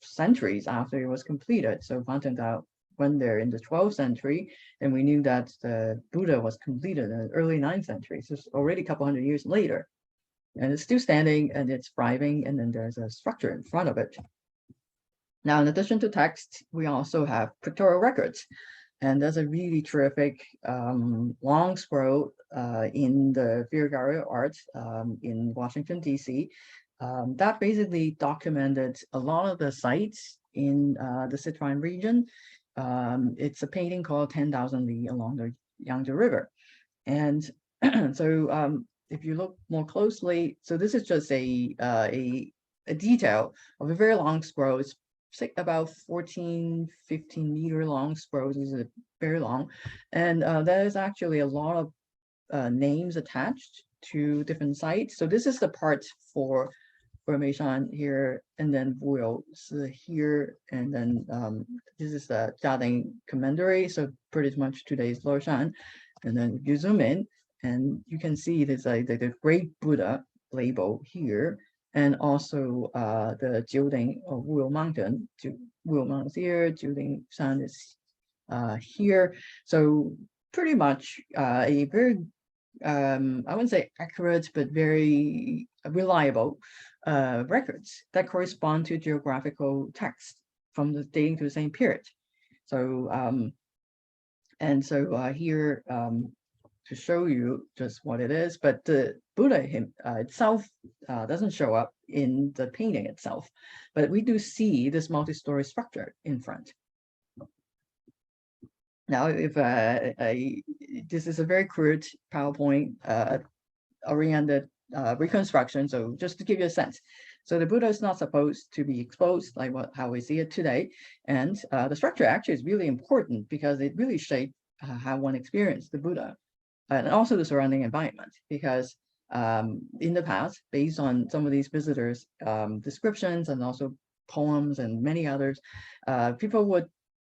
centuries after it was completed. So Fan Chengda went there in the 12th century, and we knew that the Buddha was completed in the early 9th century. So it's already a couple hundred years later. And it's still standing, and it's thriving, and then there's a structure in front of it. Now, in addition to text, we also have pictorial records. And there's a really terrific long scroll in the Virgaria art in Washington, D.C. That basically documented a lot of the sites in the Sichuan region. It's a painting called 10,000 Li along the Yangtze River. And so if you look more closely, so this is just a detail of a very long scroll. It's about 14, 15 meter long scroll. This is very long. And there's actually a lot of names attached two different sites. So this is the part for Leshan here, and then Valussi here, and then this is the Jiading commentary. So pretty much today's Leshan, and then you zoom in, and you can see there's like the Great Buddha label here, and also the Jiading of Wu Mountain. Wu Mountain here, Jiading Shan is here. So pretty much a very I wouldn't say accurate, but very reliable records that correspond to geographical text from the dating to the same period. So here to show you just what it is, but the Buddha itself doesn't show up in the painting itself, but we do see this multi-story structure in front. Now, if this is a very crude PowerPoint oriented reconstruction, so just to give you a sense. So the Buddha is not supposed to be exposed like how we see it today. And the structure actually is really important because it really shaped how one experienced the Buddha and also the surrounding environment. Because in the past, based on some of these visitors' descriptions and also poems and many others, people would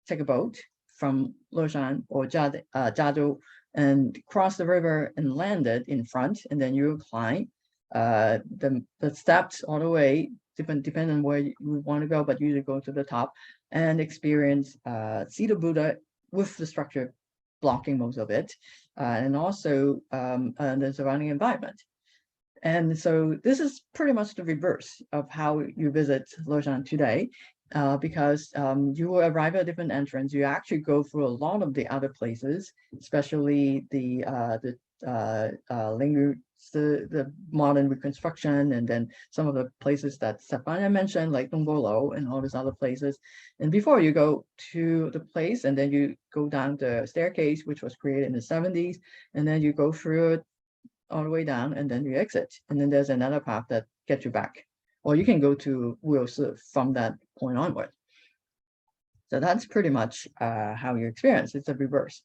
take a boat from Leshan or Jiadu and cross the river and landed in front, and then you climb the steps all the way, depending on where you want to go, but usually go to the top and experience, see the Buddha with the structure blocking most of it, and also the surrounding environment. And so this is pretty much the reverse of how you visit Leshan today. Because you will arrive at a different entrance. You actually go through a lot of the other places, especially the modern reconstruction, and then some of the places that Stefania mentioned, like Dongbolo and all these other places. And before you go to the place, and then you go down the staircase, which was created in the 70s, and then you go through it all the way down, and then you exit. And then there's another path that gets you back. Or you can go to Valussi from that point onward. So that's pretty much how you experience. It's a reverse.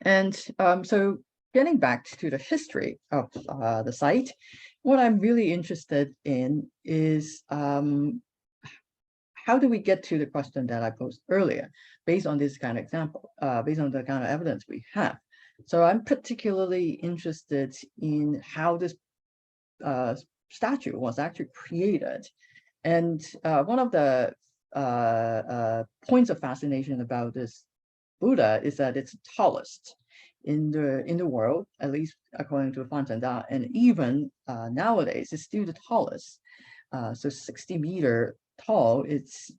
And so getting back to the history of the site, what I'm really interested in is how do we get to the question that I posed earlier, based on this kind of example, based on the kind of evidence we have. So I'm particularly interested in how this statue was actually created. And one of the points of fascination about this Buddha is that it's tallest in the world, at least according to Fantanda, and even nowadays it's still the tallest. So 60-meter tall, it's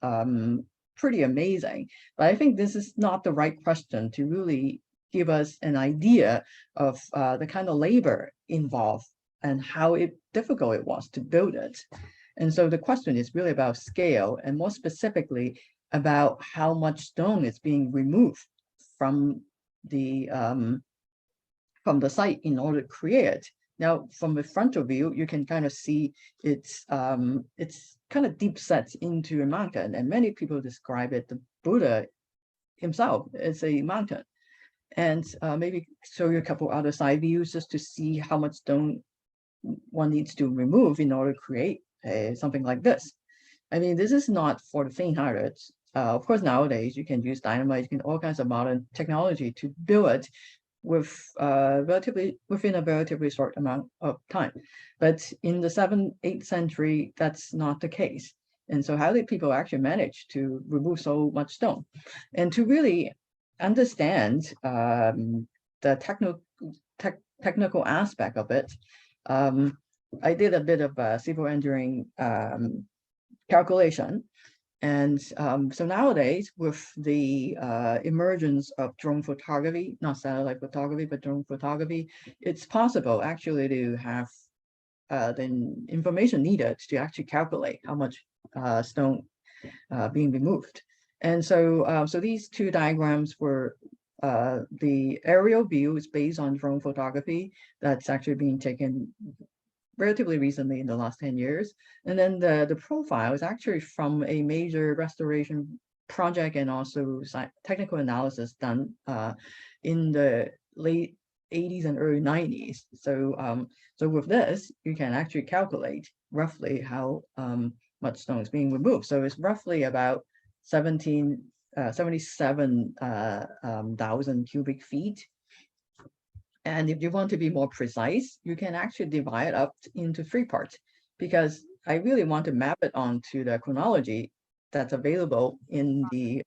pretty amazing. But I think this is not the right question to really give us an idea of the kind of labor involved and how difficult it was to build it. And so the question is really about scale, and more specifically about how much stone is being removed from the site in order to create it. Now, from the frontal view, you can kind of see it's kind of deep sets into a mountain, and many people describe it, the Buddha himself, as a mountain. And maybe show you a couple other side views just to see how much stone one needs to remove in order to create something like this. I mean, this is not for the faint-hearted. Of course, nowadays you can use dynamite, you can all kinds of modern technology to build it with within a relatively short amount of time. But in the 7th, 8th century, that's not the case. And so how did people actually manage to remove so much stone? And to really understand the technical aspect of it, I did a bit of civil engineering calculation. And so nowadays, with the emergence of drone photography, not satellite photography, but drone photography, it's possible actually to have the information needed to actually calculate how much stone being removed. And so, so these two diagrams were the aerial view is based on drone photography that's actually being taken relatively recently in the last 10 years. And then the profile is actually from a major restoration project and also technical analysis done in the late 80s and early 90s. So so with this, you can actually calculate roughly how much stone is being removed. So it's roughly about 77,000 cubic feet. And if you want to be more precise, you can actually divide up into 3 parts, because I really want to map it onto the chronology that's available in the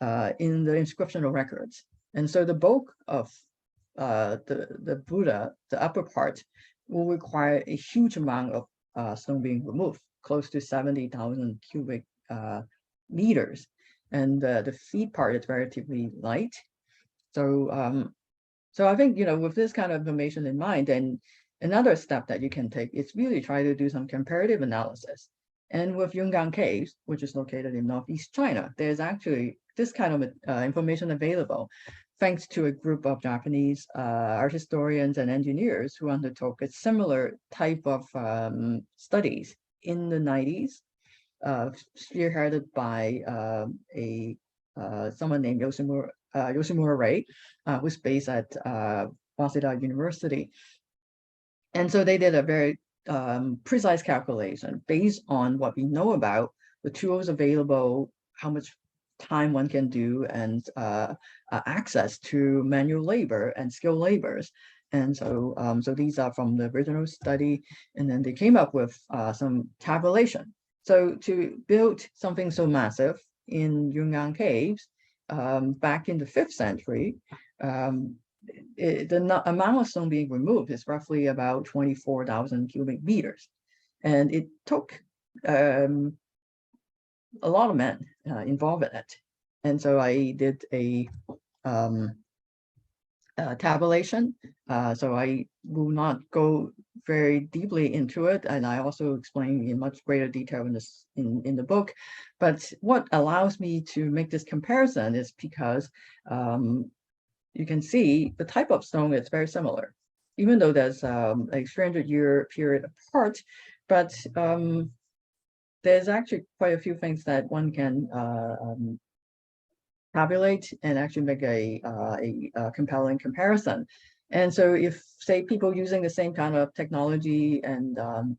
inscriptional records. And so the bulk of the Buddha, the upper part, will require a huge amount of stone being removed, close to 70,000 cubic meters. And the feet part is relatively light. So so I think, with this kind of information in mind, then another step that you can take is really try to do some comparative analysis. And with Yungang Caves, which is located in Northeast China, there's actually this kind of information available, thanks to a group of Japanese art historians and engineers who undertook a similar type of studies in the 90s, spearheaded by someone named Yoshimura Rei, who's based at Waseda University. And so they did a very precise calculation based on what we know about the tools available, how much time one can do, and access to manual labor and skilled laborers. And so so these are from the original study, and then they came up with some tabulation. So to build something so massive in Yungang Caves back in the 5th century, the amount of stone being removed is roughly about 24,000 cubic meters. And it took a lot of men involved in it. And so I did a tabulation. So I will not go very deeply into it, and I also explain in much greater detail in this in the book. But what allows me to make this comparison is because you can see the type of stone is very similar, even though there's a 300-year period apart. But there's actually quite a few things that one can tabulate and actually make a compelling comparison. And so if, say, people using the same kind of technology and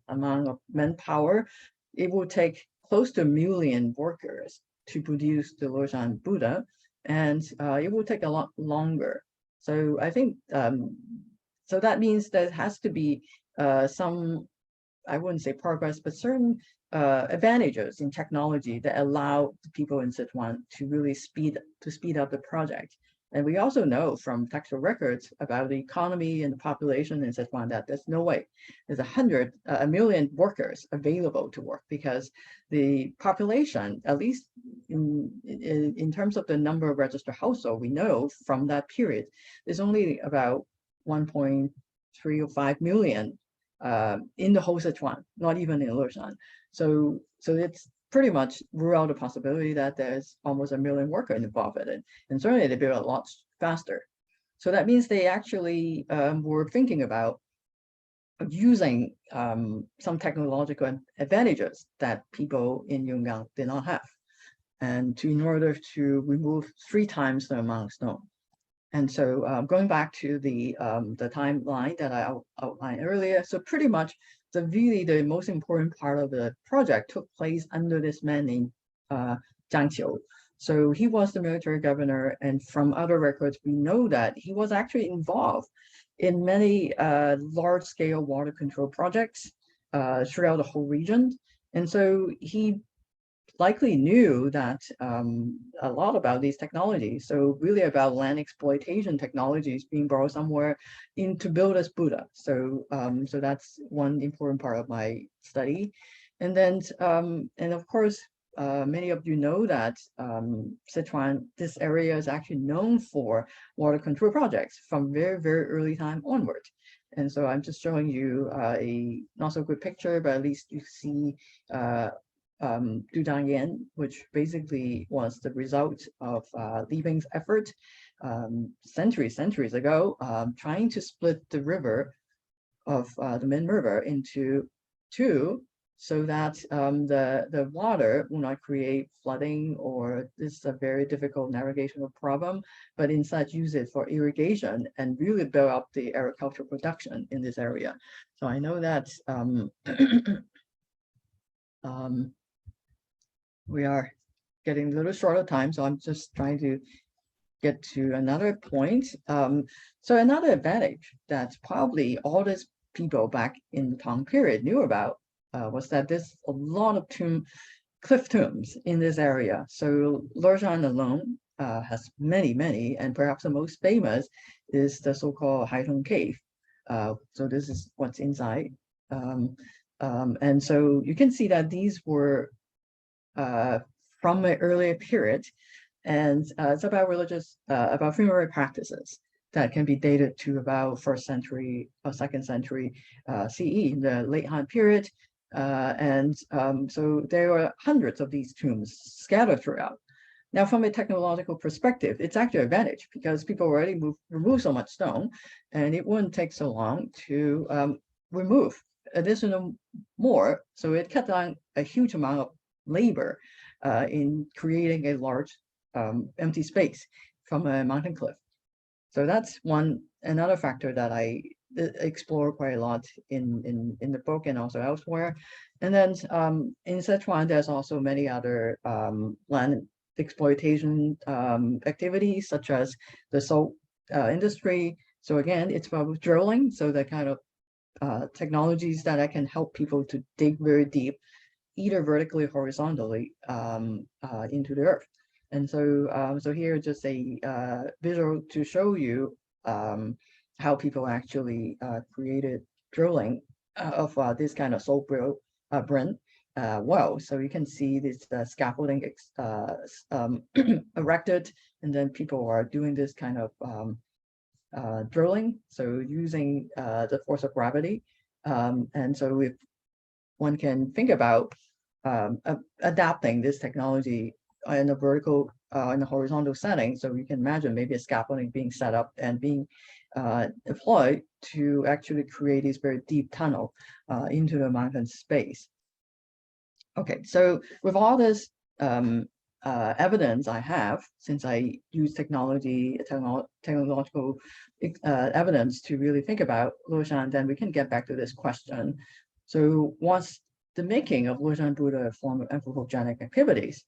amount of manpower, it will take close to 1 million workers to produce the Leshan Buddha, and it will take a lot longer. So I think, so that means there has to be some, I wouldn't say progress, but certain advantages in technology that allow the people in Sichuan to really speed up the project. And we also know from textual records about the economy and the population in Sichuan that there's no way there's 1 million workers available to work, because the population, at least in terms of the number of registered households, we know from that period, there's only about 1.3 or 5 million in the whole Sichuan, not even in Leshan. So it's pretty much rule out the possibility that there's almost 1 million workers involved in it. And certainly they build a lot faster. So that means they actually were thinking about using some technological advantages that people in Yungang did not have, and in order to remove 3 times the amount of stone. And so going back to the timeline that I outlined earlier, so pretty much the most important part of the project took place under this man named Zhang Qiu. So he was the military governor, and from other records, we know that he was actually involved in many large-scale water control projects throughout the whole region. And so he likely knew that a lot about these technologies. So really about land exploitation technologies being brought somewhere in to build this Buddha. So so that's one important part of my study. And then and of course many of you know that Sichuan, this area is actually known for water control projects from very, very early time onward. And so I'm just showing you a not so good picture, but at least you see Travagnin, which basically was the result of Li Bing's effort centuries ago, trying to split the river of the Min River into 2 so that the water will not create flooding, or this is a very difficult navigational problem, but instead use it for irrigation and really build up the agricultural production in this area. So I know that we are getting a little short of time, so I'm just trying to get to another point. So another advantage that probably all these people back in the Tang period knew about was that there's a lot of cliff tombs in this area. So Leshan alone has many, and perhaps the most famous is the so-called Haitong Cave. So this is what's inside. And so you can see that these were from an earlier period, and it's about about funerary practices that can be dated to about 1st century or 2nd century CE, the late Han period. So there were hundreds of these tombs scattered throughout. Now, from a technological perspective, it's actually an advantage because people already remove so much stone, and it wouldn't take so long to remove additional more. So it cut down a huge amount of labor in creating a large empty space from a mountain cliff. So that's another factor that I explore quite a lot in the book and also elsewhere. And then in Sichuan, there's also many other land exploitation activities, such as the salt industry. So again, it's about drilling. So the kind of technologies that can help people to dig very deep, either vertically or horizontally into the earth. And so, so here just a visual to show you how people actually created drilling of this kind of salt brine well. So you can see this scaffolding erected, and then people are doing this kind of drilling. So using the force of gravity. And so if one can think about adapting this technology in a vertical in a horizontal setting, so you can imagine maybe a scaffolding being set up and being deployed to actually create this very deep tunnel into the mountain space. Okay, so with all this evidence I have, since I use technological evidence to really think about Leshan, then we can get back to this question. So what's the making of Leshan Buddha a form of anthropogenic activities?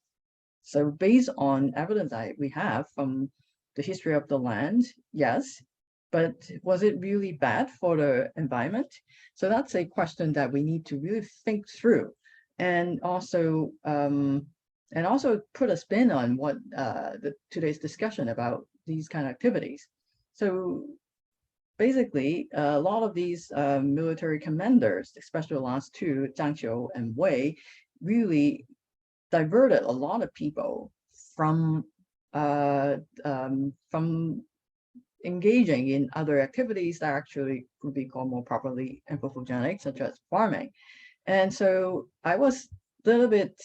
So based on evidence we have from the history of the land, yes, but was it really bad for the environment? So that's a question that we need to really think through, and also put a spin on what today's discussion about these kind of activities. So basically, a lot of these military commanders, especially the last two, Zhang Qiu and Wei, really diverted a lot of people from engaging in other activities that actually would be called more properly anthropogenic, such as farming. And so I was a little bit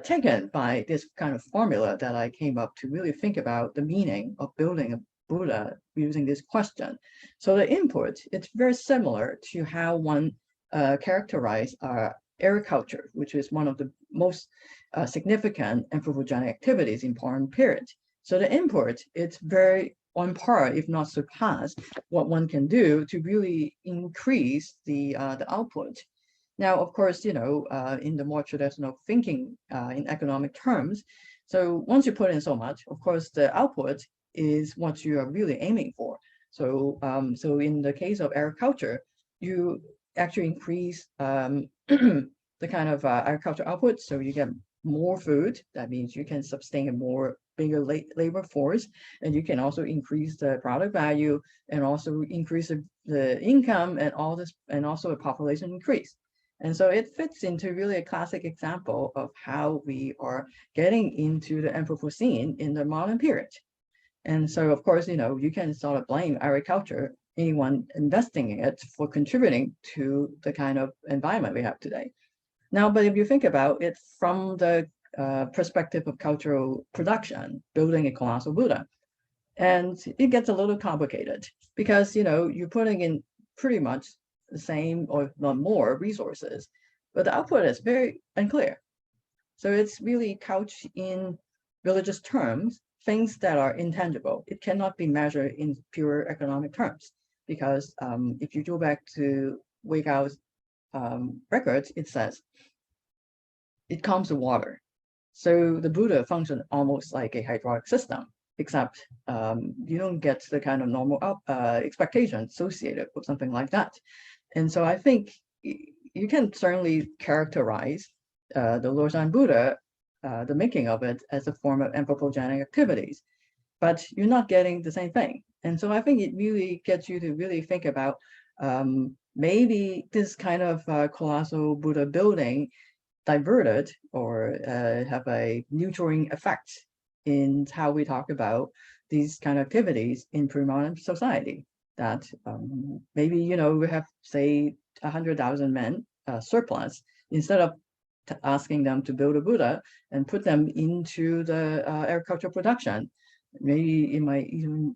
taken by this kind of formula that I came up to really think about the meaning of building a Buddha using this question. So the input, it's very similar to how one characterize agriculture, which is one of the most significant anthropogenic activities in modern period. So the input, it's very on par, if not surpass, what one can do to really increase the output. Now, of course, in the more traditional thinking in economic terms, so once you put in so much, of course, the output is what you are really aiming for. So, so in the case of agriculture, you actually increase the kind of agricultural output, so you get more food. That means you can sustain a bigger labor force, and you can also increase the product value, and also increase the income, and all this, and also a population increase. And so it fits into really a classic example of how we are getting into the Anthropocene in the modern period. And so, of course, you can sort of blame agriculture, anyone investing in it, for contributing to the kind of environment we have today. Now, but if you think about it from the perspective of cultural production, building a colossal Buddha, and it gets a little complicated because, you're putting in pretty much the same or not more resources, but the output is very unclear. So it's really couched in religious terms, things that are intangible. It cannot be measured in pure economic terms, because if you go back to Weigau's records, it says it comes to water. So the Buddha functioned almost like a hydraulic system, except you don't get the kind of normal expectation associated with something like that. And so I think you can certainly characterize the Leshan Buddha, the making of it, as a form of anthropogenic activities, but you're not getting the same thing. And so I think it really gets you to really think about maybe this kind of colossal Buddha building diverted or have a nurturing effect in how we talk about these kind of activities in pre-modern society. That maybe, you know, we have, say, 100,000 men surplus, instead of asking them to build a Buddha and put them into the agricultural production, maybe it might even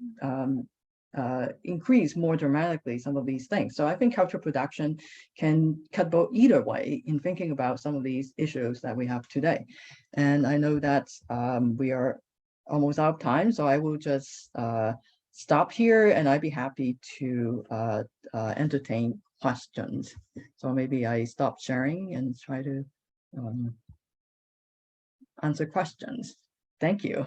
increase more dramatically some of these things. So I think cultural production can cut both either way in thinking about some of these issues that we have today. And I know that we are almost out of time, so I will just stop here, and I'd be happy to entertain questions. So maybe I stop sharing and try to answer questions. Thank you.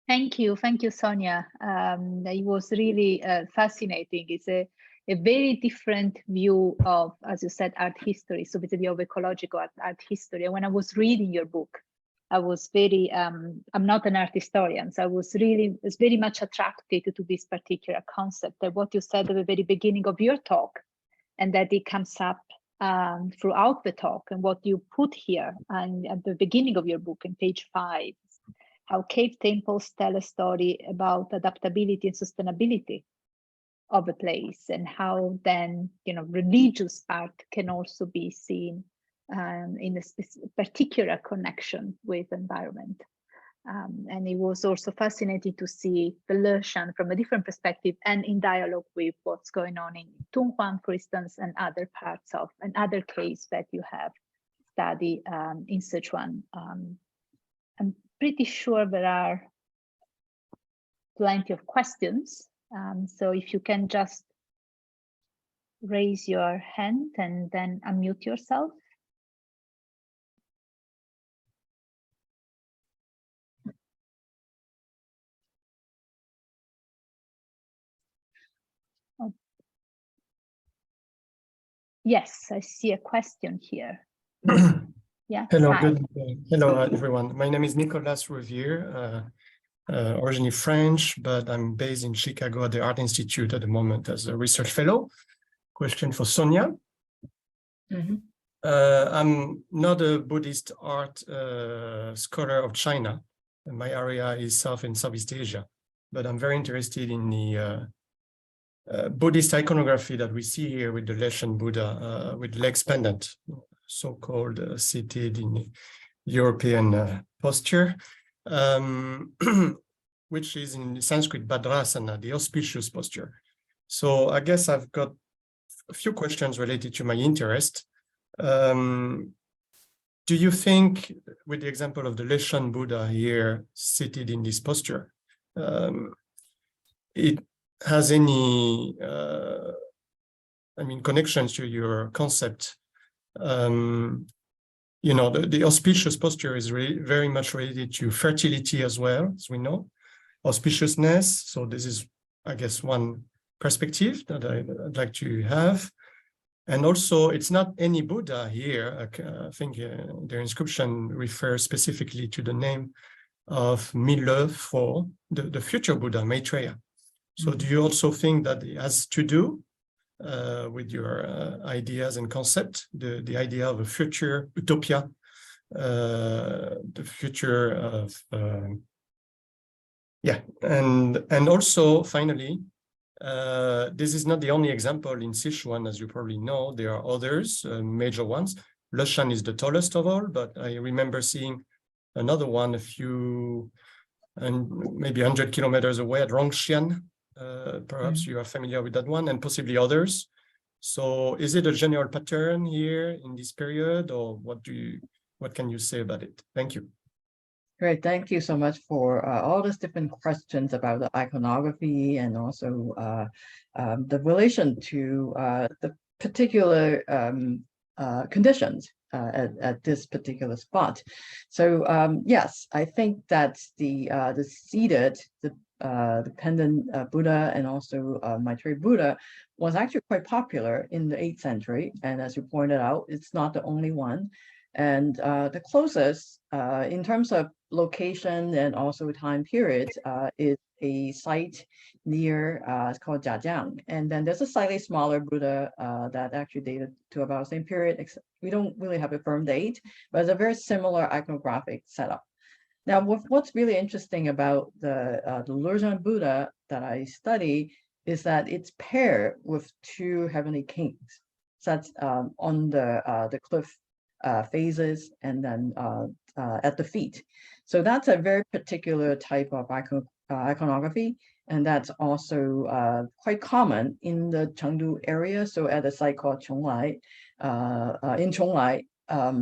Thank you, Sonya. It was really fascinating. It's a very different view of, as you said, art history. So it's a view of ecological art history. And when I was reading your book, I was very, I'm not an art historian, so I was very much attracted to this particular concept, that what you said at the very beginning of your talk, and that it comes up throughout the talk, and what you put here and at the beginning of your book in page 5, how cave temples tell a story about adaptability and sustainability of a place, and how then, you know, religious art can also be seen in a particular connection with environment. And it was also fascinating to see the Leshan from a different perspective and in dialogue with what's going on in Dunhuang, for instance, and other parts of, and other caves that you have studied in Sichuan. I'm pretty sure there are plenty of questions. So if you can just raise your hand and then unmute yourself. Oh. Yes, I see a question here. Yeah. Hello, hi. hello everyone. My name is Nicolas Rouvier, originally French, but I'm based in Chicago at the Art Institute at the moment as a research fellow. Question for Sonya. I'm not a Buddhist art scholar of China. My area is South and Southeast Asia, but I'm very interested in the Buddhist iconography that we see here with the Leshan Buddha with legs pendant, so-called seated in European posture, which is in Sanskrit Bhadrasana, the auspicious posture. So I guess I've got a few questions related to my interest. Do you think, with the example of the Leshan Buddha here seated in this posture, it has any, connections to your concept? You know, the auspicious posture is very much related to fertility as well, as we know, auspiciousness. So this is, I guess, one perspective that I'd like to have. And also, it's not any Buddha here. I think their inscription refers specifically to the name of Mille for the future Buddha, Maitreya. So do you also think that it has to do with your ideas and concept, the idea of a future utopia, the future of, and also finally, this is not the only example in Sichuan, as you probably know. There are others, major ones. Leshan is the tallest of all, but I remember seeing another one a few, and maybe 100 kilometers away at Rongxian. Perhaps you are familiar with that one, and possibly others. So is it a general pattern here in this period, or what can you say about it? Thank you. Great, thank you so much for all those different questions about the iconography and also the relation to the particular conditions at this particular spot. So yes, I think that the seated, the pendant Buddha and also Maitreya Buddha was actually quite popular in the 8th century. And as you pointed out, it's not the only one. And the closest in terms of location and also time period is a site near, it's called Jiajiang. And then there's a slightly smaller Buddha that actually dated to about the same period. We don't really have a firm date, but it's a very similar iconographic setup. Now, what's really interesting about the Leshan Buddha that I study is that it's paired with 2 heavenly kings. So that's on the cliff phases and then at the feet. So that's a very particular type of iconography, and that's also quite common in the Chengdu area. So at a site called Chonglai, in Chonglai,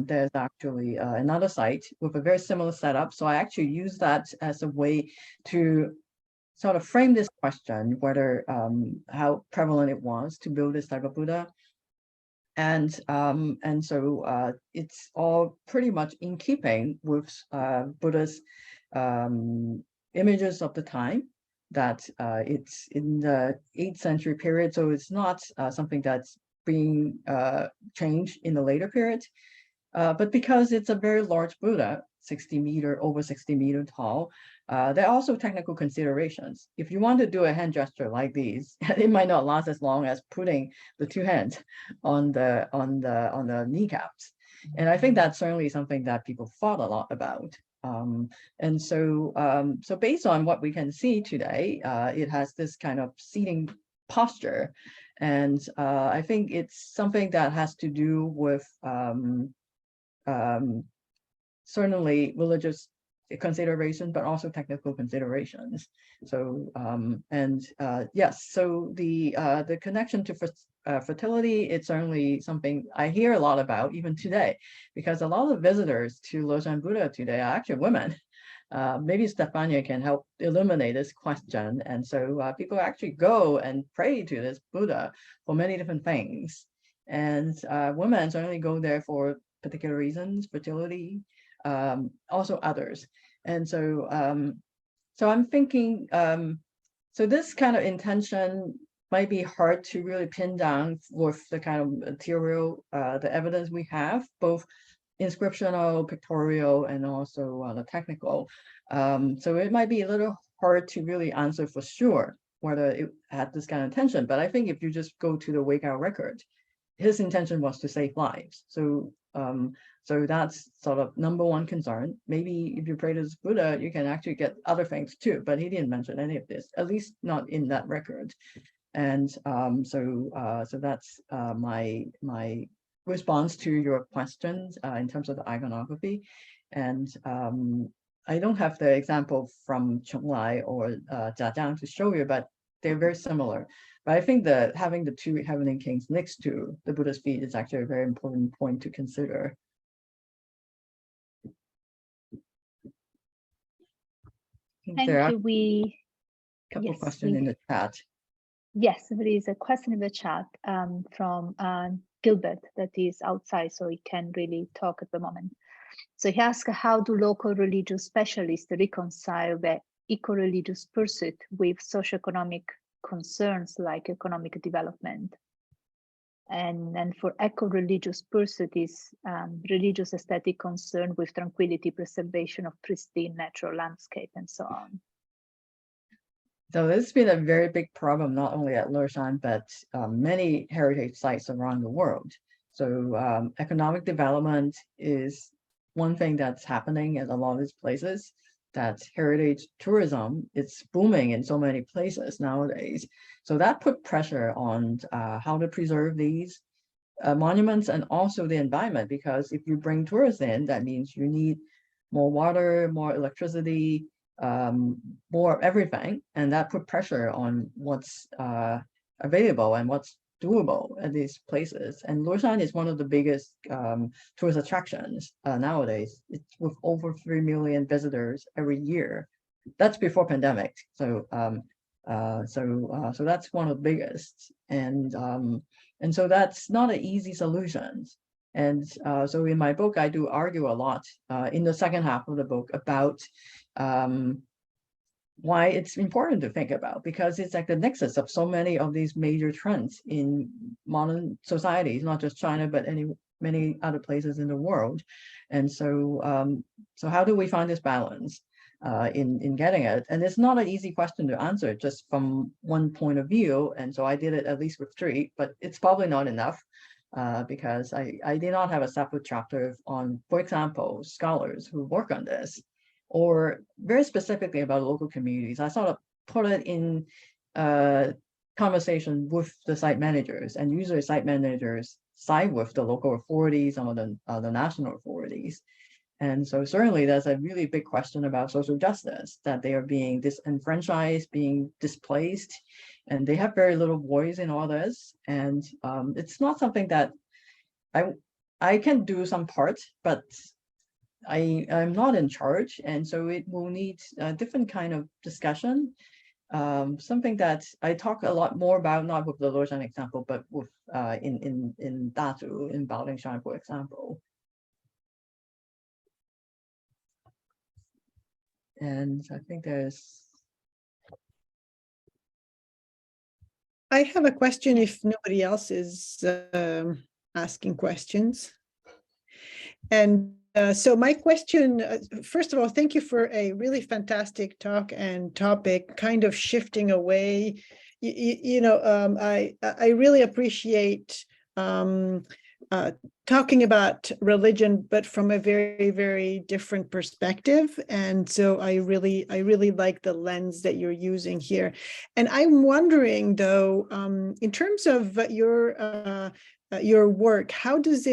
there's actually another site with a very similar setup. So I actually use that as a way to sort of frame this question, whether how prevalent it was to build this type of Buddha. And so it's all pretty much in keeping with Buddha's images of the time, that it's in the 8th century period. So it's not something that's being changed in the later period. But because it's a very large Buddha, over 60 meter tall, there are also technical considerations. If you want to do a hand gesture like these, it might not last as long as putting the 2 hands on the kneecaps. And I think that's certainly something that people thought a lot about. And so based on what we can see today, it has this kind of seating posture. And I think it's something that has to do with certainly religious considerations, but also technical considerations. So yes, so the connection to fertility, it's certainly something I hear a lot about even today, because a lot of visitors to Leshan Buddha today are actually women. Maybe Stefania can help illuminate this question. And so people actually go and pray to this Buddha for many different things. And women certainly go there for particular reasons, fertility, also others. And so so I'm thinking, so this kind of intention might be hard to really pin down with the kind of material, the evidence we have, both inscriptional, pictorial, and also the technical. So it might be a little hard to really answer for sure whether it had this kind of intention. But I think if you just go to the Weigao record, his intention was to save lives. So so that's sort of number one concern. Maybe if you pray to this Buddha, you can actually get other things too, but he didn't mention any of this, at least not in that record. And so that's my response to your questions in terms of the iconography. And I don't have the example from Chonglai or Jiajiang to show you, but they're very similar. But I think that having the 2 heavenly kings next to the Buddha's feet is actually a very important point to consider. Thank there you. A couple of questions in the chat. Yes, there is a question in the chat from Gilbert that is outside, so he can't really talk at the moment. So he asked, how do local religious specialists reconcile the eco-religious pursuit with socioeconomic concerns like economic development? And for eco-religious pursuit is religious aesthetic concern with tranquility, preservation of pristine natural landscape, and so on. So this has been a very big problem, not only at Leshan, but many heritage sites around the world. So economic development is one thing that's happening at a lot of these places. That heritage tourism, it's booming in so many places nowadays. So that put pressure on how to preserve these monuments and also the environment, because if you bring tourists in, that means you need more water, more electricity, more everything, and that put pressure on what's available and what's doable at these places. And Leshan is one of the biggest tourist attractions nowadays. It's with over 3 million visitors every year. That's before pandemic. So so that's one of the biggest. And so that's not an easy solution. And so in my book, I do argue a lot in the second half of the book about why it's important to think about, because it's like the nexus of so many of these major trends in modern societies, not just China, but many other places in the world. And so so how do we find this balance in getting it? And it's not an easy question to answer just from one point of view. And so I did it at least with 3, but it's probably not enough. Because I did not have a separate chapter on, for example, scholars who work on this, or very specifically about local communities. I sort of put it in conversation with the site managers, and usually site managers side with the local authorities or the national authorities. And so certainly there's a really big question about social justice, that they are being disenfranchised, being displaced, and they have very little voice in all this. And it's not something that I can do some parts, but I'm not in charge. And so it will need a different kind of discussion, something that I talk a lot more about, not with the Leshan example, but with in Datu, in Baolingshan, for example. And I think I have a question if nobody else is asking questions. And so my question, first of all, thank you for a really fantastic talk and topic, kind of shifting away. I really appreciate talking about religion, but from a very, very different perspective. And so I really like the lens that you're using here. And I'm wondering, though, in terms of your work, how does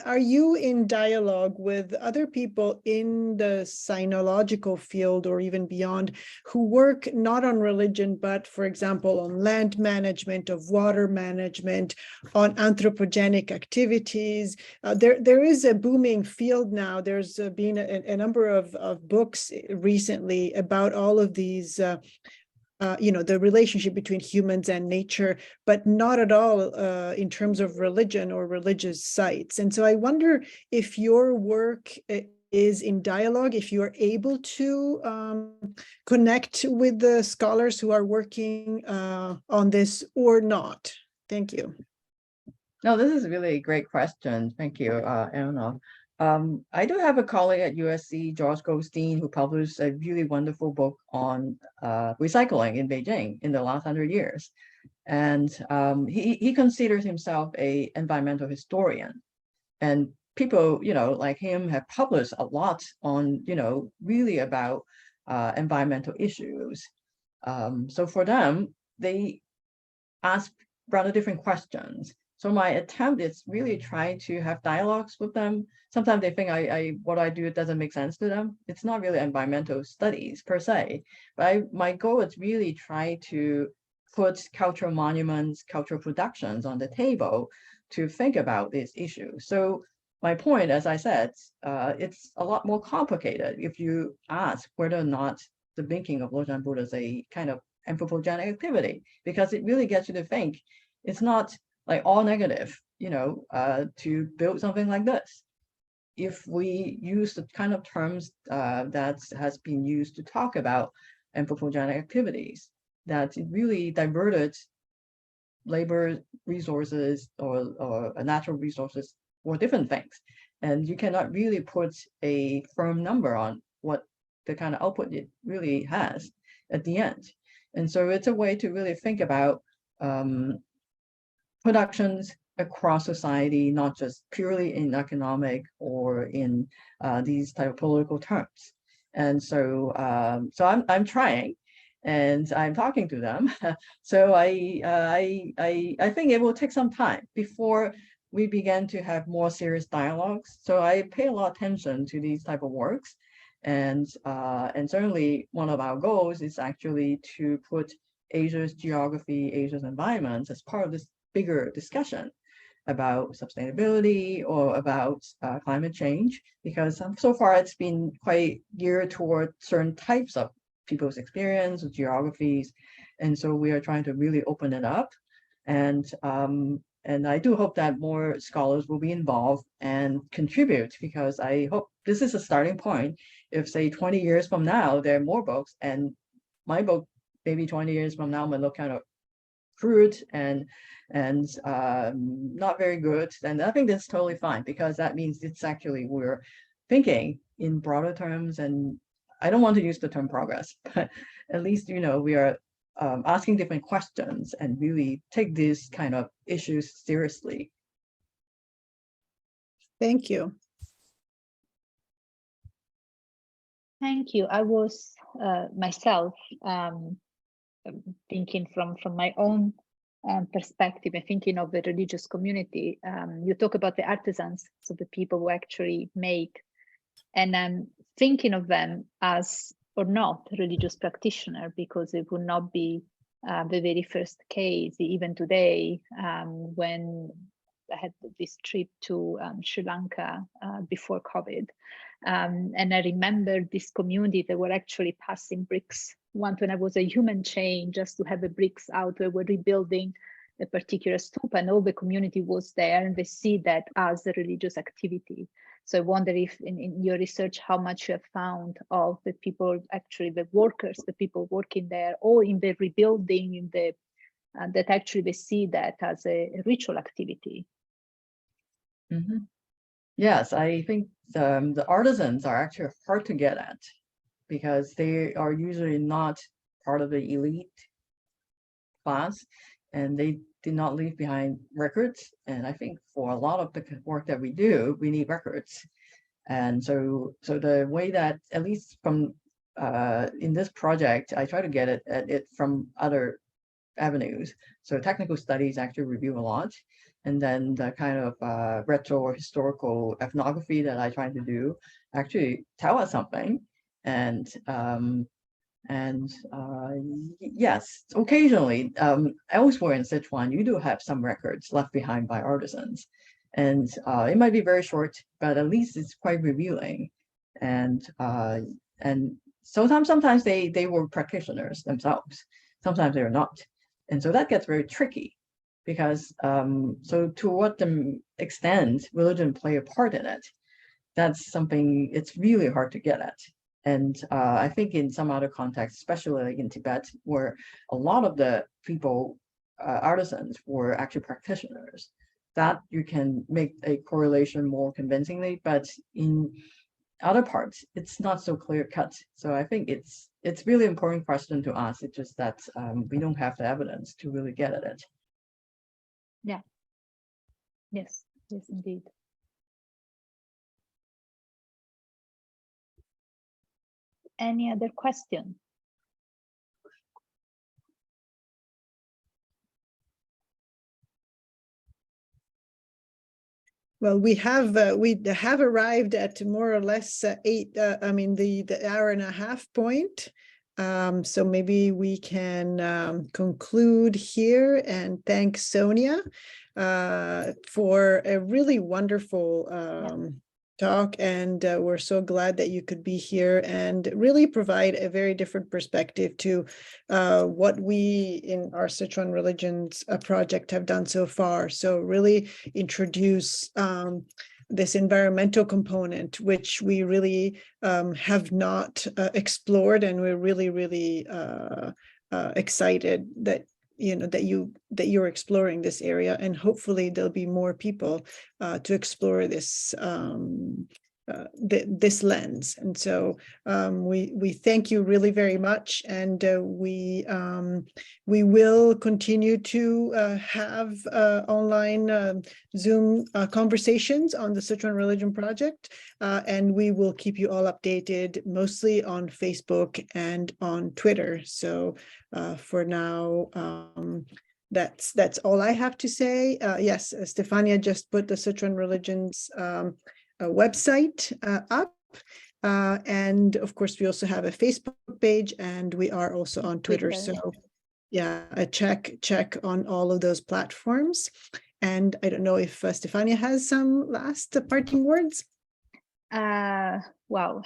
are you in dialogue with other people in the sinological field or even beyond, who work not on religion, but for example, on land management, of water management, on anthropogenic activities? There is a booming field now. There's been a number of books recently about all of these the relationship between humans and nature, but not at all in terms of religion or religious sites. And so I wonder if your work is in dialogue, if you're able to connect with the scholars who are working on this or not. Thank you. No, this is really a great question. Thank you, Elena. I do have a colleague at USC, George Goldstein, who published a really wonderful book on recycling in Beijing in the last 100 years. And he considers himself an environmental historian. And people, like him have published a lot on, really about environmental issues. So for them, they ask rather different questions. So my attempt is really trying to have dialogues with them. Sometimes they think what I do doesn't make sense to them. It's not really environmental studies per se, but my goal is really try to put cultural monuments, cultural productions on the table to think about this issue. So my point, as I said, it's a lot more complicated if you ask whether or not the making of Leshan Buddha is a kind of anthropogenic activity, because it really gets you to think it's not like all negative, to build something like this. If we use the kind of terms that has been used to talk about anthropogenic activities, that it really diverted labor resources or natural resources for different things. And you cannot really put a firm number on what the kind of output it really has at the end. And so it's a way to really think about productions across society, not just purely in economic or in these type of political terms. And so I'm trying, and I'm talking to them. So I think it will take some time before we begin to have more serious dialogues. So I pay a lot of attention to these type of works, and certainly one of our goals is actually to put Asia's geography, Asia's environments as part of this bigger discussion about sustainability or about climate change, because so far it's been quite geared toward certain types of people's experience, geographies, and so we are trying to really open it up, and I do hope that more scholars will be involved and contribute, because I hope this is a starting point. If, say, 20 years from now, there are more books, and my book, maybe 20 years from now, might look kind of crude and not very good, then I think that's totally fine, because that means it's actually we're thinking in broader terms, and I don't want to use the term progress, but at least, you know, we are asking different questions and really take these kind of issues seriously. Thank you. Thank you. I was myself thinking from my own perspective and thinking of the religious community. You talk about the artisans, so the people who actually make, and I'm thinking of them as or not religious practitioner, because it would not be the very first case, even today, when I had this trip to Sri Lanka before COVID. And I remember this community that were actually passing bricks. Once when I was a human chain, just to have the bricks out, we were rebuilding a particular stupa, and all the community was there, and they see that as a religious activity. So I wonder if in your research, how much you have found of the people, actually the workers, the people working there, or in the rebuilding, in the that actually they see that as a ritual activity. Mm-hmm. Yes, I think the artisans are actually hard to get at, because they are usually not part of the elite class, and they did not leave behind records. And I think for a lot of the work that we do, we need records. And so the way that, at least from in this project, I try to get at it from other avenues. So technical studies actually review a lot. And then the kind of retro or historical ethnography that I try to do actually tell us something. And yes, occasionally, elsewhere in Sichuan, you do have some records left behind by artisans. And it might be very short, but at least it's quite revealing. And sometimes they were practitioners themselves. Sometimes they're not. And so that gets very tricky, because so to what extent religion play a part in it, that's something it's really hard to get at. And I think in some other contexts, especially like in Tibet, where a lot of the people, artisans, were actually practitioners, that you can make a correlation more convincingly. But in other parts, it's not so clear cut. So I think it's really important question to ask. It's just that we don't have the evidence to really get at it. Yeah. Yes. Yes, indeed. Any other question? Well, we have arrived at more or less 8. I mean, the hour and a half point. So maybe we can conclude here and thank Sonya for a really wonderful talk, and we're so glad that you could be here and really provide a very different perspective to what we in our Sichuan Religions project have done so far. So really introduce this environmental component, which we really have not explored, and we're really excited that that you're exploring this area, and hopefully there'll be more people to explore this this lens. And so we thank you really very much, and we will continue to have online Zoom conversations on the Sichuan Religion Project, and we will keep you all updated, mostly on Facebook and on Twitter. So for now, that's all I have to say. Yes, Stefania just put the Sichuan Religions website up, and of course we also have a Facebook page, and we are also on Twitter. So Yeah, a check on all of those platforms. And I don't know if Stefania has some last parting words. Wow.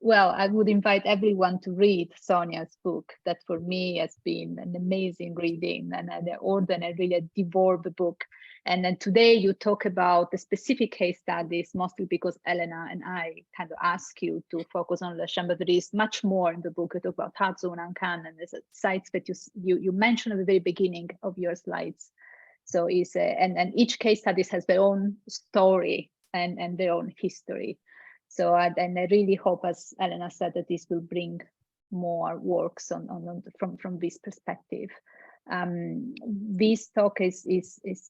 Well, I would invite everyone to read Sonya's book. That for me has been an amazing reading, and I really devoured the book. And then today you talk about the specific case studies, mostly because Elena and I kind of ask you to focus on Leshan, but there is much more in the book. You talk about Tazu and Ankan, and there's sites that you mentioned at the very beginning of your slides. So it's and each case studies has their own story and their own history. So I really hope, as Elena said, that this will bring more works from this perspective. This talk is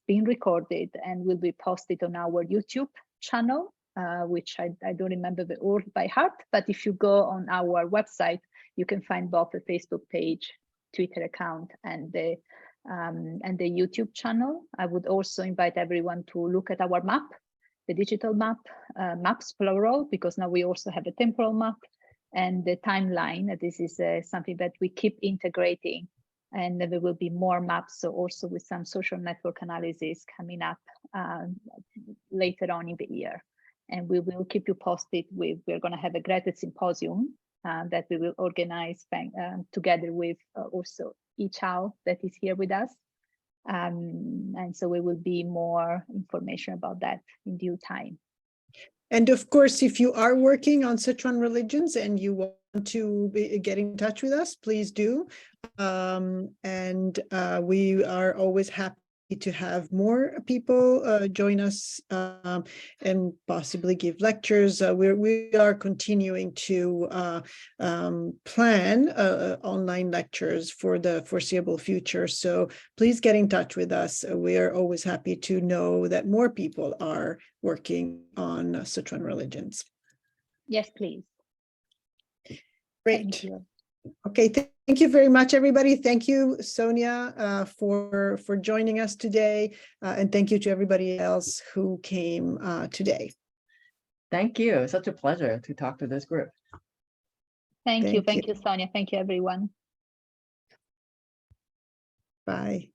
being recorded and will be posted on our YouTube channel, which I don't remember the order by heart, but if you go on our website, you can find both the Facebook page, Twitter account, and the YouTube channel. I would also invite everyone to look at our map, the digital map, maps plural, because now we also have a temporal map and the timeline. This is something that we keep integrating, and there will be more maps, so also with some social network analysis coming up later on in the year. And we will keep you posted with, we're going to have a graded symposium that we will organize together with also Ichao that is here with us. And so there will be more information about that in due time. And of course, if you are working on Sichuan religions and you want to get in touch with us, please do. We are always happy to have more people join us and possibly give lectures. We are continuing to plan online lectures for the foreseeable future. So please get in touch with us. We are always happy to know that more people are working on Sichuan religions. Yes, please. Great. Thank you. Okay, thank you very much, everybody. Thank you, Sonya, for joining us today. And thank you to everybody else who came today. Thank you. Such a pleasure to talk to this group. Thank you, Sonya. Thank you, everyone. Bye.